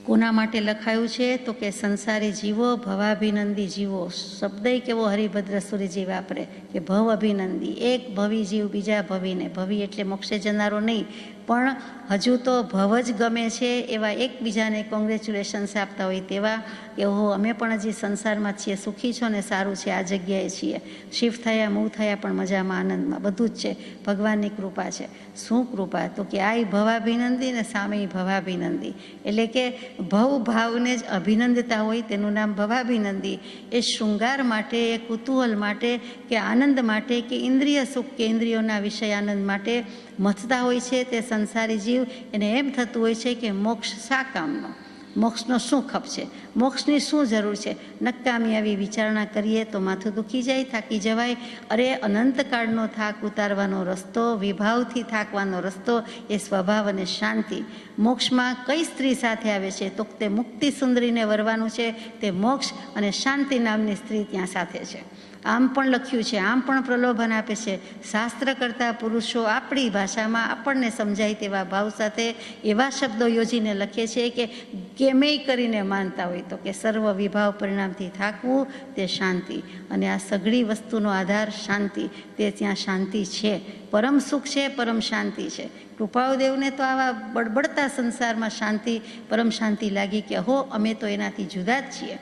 કોના માટે લખાયું છે? તો કે સંસારી જીવો, ભવાભિનંદી જીવો. શબ્દ કેવો હરિભદ્ર સુરીજી વાપરે કે ભવ અભિનંદી. એક ભવી જીવ બીજા ભવીને, ભવી એટલે મોક્ષે જનારો નહીં, પણ હજુ તો ભવ જ ગમે છે એવા એકબીજાને કોંગ્રેચ્યુલેશન્સ આપતા હોય તેવા કે ઓહો અમે પણ હજી સંસારમાં છીએ, સુખી છો ને સારું છે, આ જગ્યાએ છીએ, શિફ્ટ થયા મૂવ થયા પણ મજામાં આનંદમાં, બધું જ છે, ભગવાનની કૃપા છે. શું કૃપા? તો કે આય ભવાભિનંદી ને સામે ભવાભિનંદી, એટલે કે ભવ ભાવને જ અભિનંદતા હોય તેનું નામ ભવાભિનંદી. એ શૃંગાર માટે, એ કુતૂહલ માટે કે આનંદ માટે કે ઇન્દ્રિય સુખ કે ઇન્દ્રિયોના વિષય આનંદ માટે મથતા હોય છે તે સંસારી જીવ. એને એમ થતું હોય છે કે મોક્ષ શા કામનો, મોક્ષનો શું ખપ છે, મોક્ષની શું જરૂર છે. નકામી આવી વિચારણા કરીએ તો માથું દુખી જાય, થાકી જવાય. અરે અનંતકાળનો થાક ઉતારવાનો રસ્તો, વિભાવથી થાકવાનો રસ્તો એ સ્વભાવ અને શાંતિ. મોક્ષમાં કઈ સ્ત્રી સાથે આવે છે? તો તે મુક્તિ સુંદરીને વરવાનું છે, તે મોક્ષ અને શાંતિ નામની સ્ત્રી ત્યાં સાથે છે. આમ પણ લખ્યું છે, આમ પણ પ્રલોભન આપે છે. શાસ્ત્ર કરતા પુરુષો આપણી ભાષામાં આપણને સમજાય તેવા ભાવ સાથે એવા શબ્દો યોજીને લખે છે કે કેમેય કરીને માનતા હોય તો કે સર્વ વિભાવ પરિણામથી થાકવું તે શાંતિ, અને આ સઘળી વસ્તુનો આધાર શાંતિ, તે ત્યાં શાંતિ છે. પરમ સુખ છે, પરમ શાંતિ છે. કૃપાળુદેવને તો આવા બળબડતા સંસારમાં શાંતિ, પરમ શાંતિ લાગી કે હો અમે તો એનાથી જુદા જ છીએ.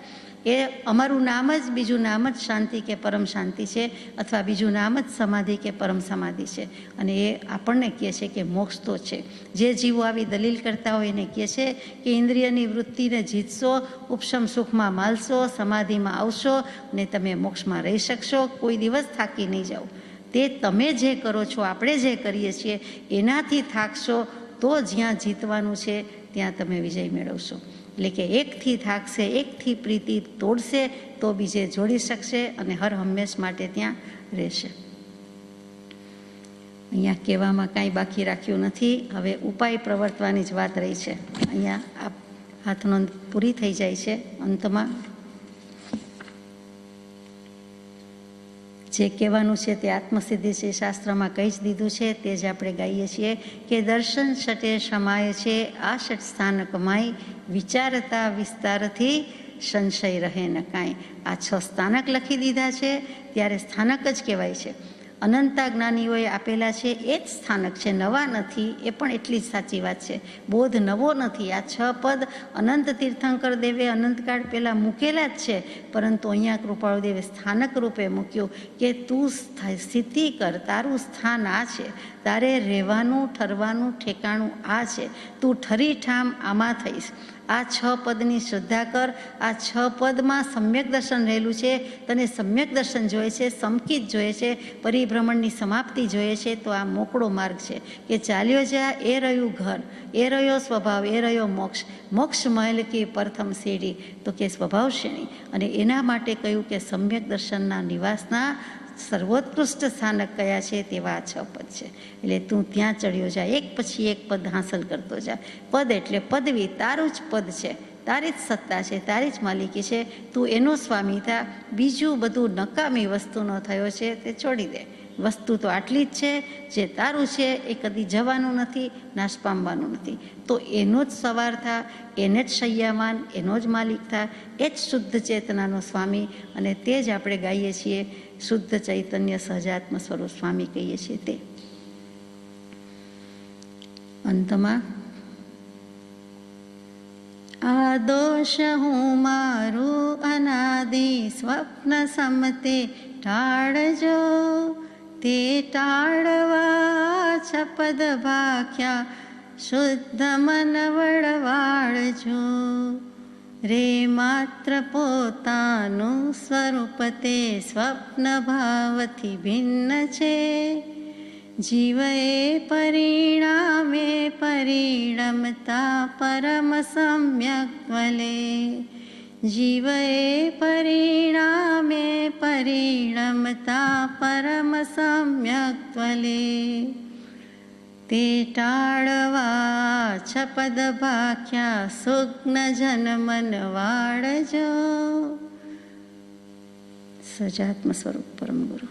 એ અમારું નામ જ, બીજું નામ જ શાંતિ કે પરમ શાંતિ છે, અથવા બીજું નામ જ સમાધિ કે પરમ સમાધિ છે. અને એ આપણને કહે છે કે મોક્ષ તો છે. જે જીવો આવી દલીલ કરતા હોય એને કહે છે કે ઇન્દ્રિયની વૃત્તિને જીતશો, ઉપશમ સુખમાં માલશો, સમાધિમાં આવશો ને તમે મોક્ષમાં રહી શકશો, કોઈ દિવસ થાકી નહીં જાઓ. તે તમે જે કરો છો, આપણે જે કરીએ છીએ એનાથી થાકશો તો જ્યાં જીતવાનું છે ત્યાં તમે વિજય મેળવશો. એટલે કે એકથી થાકશે, એકથી પ્રીતિ તોડશે તો બીજે જોડી શકશે અને હર હંમેશ માટે ત્યાં રહેશે. અહીંયા કહેવામાં કાંઈ બાકી રાખ્યું નથી. હવે ઉપાય પ્રવર્તવાની જ વાત રહી છે. અહીંયા આ હાથનોંધ પૂરી થઈ જાય છે. અંતમાં જે કહેવાનું છે તે આત્મસિદ્ધિ છે, શાસ્ત્રમાં કહી જ દીધું છે, તે જ આપણે ગાઈએ છીએ કે દર્શન ષટે સમાય છે, આ ષટ સ્થાનક માય, વિચારતા વિસ્તારથી સંશય રહે ન કાંઈ. આ 6 સ્થાનક લખી દીધા છે ત્યારે સ્થાનક જ કહેવાય છે. અનંતા જ્ઞાનીઓએ આપેલા છે એ જ સ્થાનક છે, નવા નથી. એ પણ એટલી જ સાચી વાત છે. બોધ નવો નથી. આ 6 પદ અનંત તીર્થંકર દેવે અનંતકાળ પહેલાં મૂકેલા જ છે, પરંતુ અહીંયા કૃપાળુદેવે સ્થાનક રૂપે મૂક્યું કે તું સ્થિતિ કર, તારું સ્થાન આ છે, તારે રહેવાનું, ઠરવાનું ઠેકાણું આ છે, તું ઠરી ઠામ આમાં થઈશ. આ 6 પદની શ્રદ્ધા કર. આ 6 પદમાં સમ્યક દર્શન રહેલું છે. તને સમ્યક દર્શન જોઈએ છે, સમકિત જોઈએ છે, પરિભ્રમણની સમાપ્તિ જોઈએ છે, તો આ મોકળો માર્ગ છે કે ચાલ્યો જા. એ રહ્યું ઘર, એ રહ્યો સ્વભાવ, એ રહ્યો મોક્ષ. મોક્ષ મહેલ કી પ્રથમ સીડી, તો કે સ્વભાવ શ્રેણી. અને એના માટે કહ્યું કે સમ્યક દર્શનના નિવાસના સર્વોત્કૃષ્ટ સ્થાનક કયા છે તેવા 6 પદ છે. એટલે તું ત્યાં ચડ્યો જા, એક પછી એક પદ હાંસલ કરતો જા. પદ એટલે પદવી, તારું જ પદ છે, તારી જ સત્તા છે, તારી જ માલિકી છે. તું એનો સ્વામી થા. બીજું બધું નકામી વસ્તુનો થયો છે તે છોડી દે. વસ્તુ તો આટલી જ છે, જે તારું છે એ કદી જવાનું નથી, નાશ પામવાનું નથી. તો એનો જ સવાર થા, એને જ શય્યામાન, એનો જ માલિક થા. એ જ શુદ્ધ ચેતનાનો સ્વામી. અને તે જ આપણે ગાઈએ છીએ, શુદ્ધ ચૈતન્ય સહજાત્મ સ્વરૂપ સ્વામી કહીએ છીએ તે. અંતમાં આ દોષ હું મારું અનાદિ સ્વપ્ન સમતે ટાળજો, તે ટાળવા 6 પદ ભાખ્યા, શુદ્ધ મન વળવાળજો. રે માત્ર પોતાનું સ્વરૂપ તે સ્વપ્ન ભાવથી ભિન્ન છે, જીવ એ પરિણામે પરિણમતા પરમ સમ્યક વલે. જીવ એ પરિણામે પરિણમતા પરમ સમ્યક વલે. તે ટાળવા 6 પદ ભાખ્યા, સુગ્ન જન મન વાળજો. સજાત્મ સ્વરૂપ પરમ ગુરુ.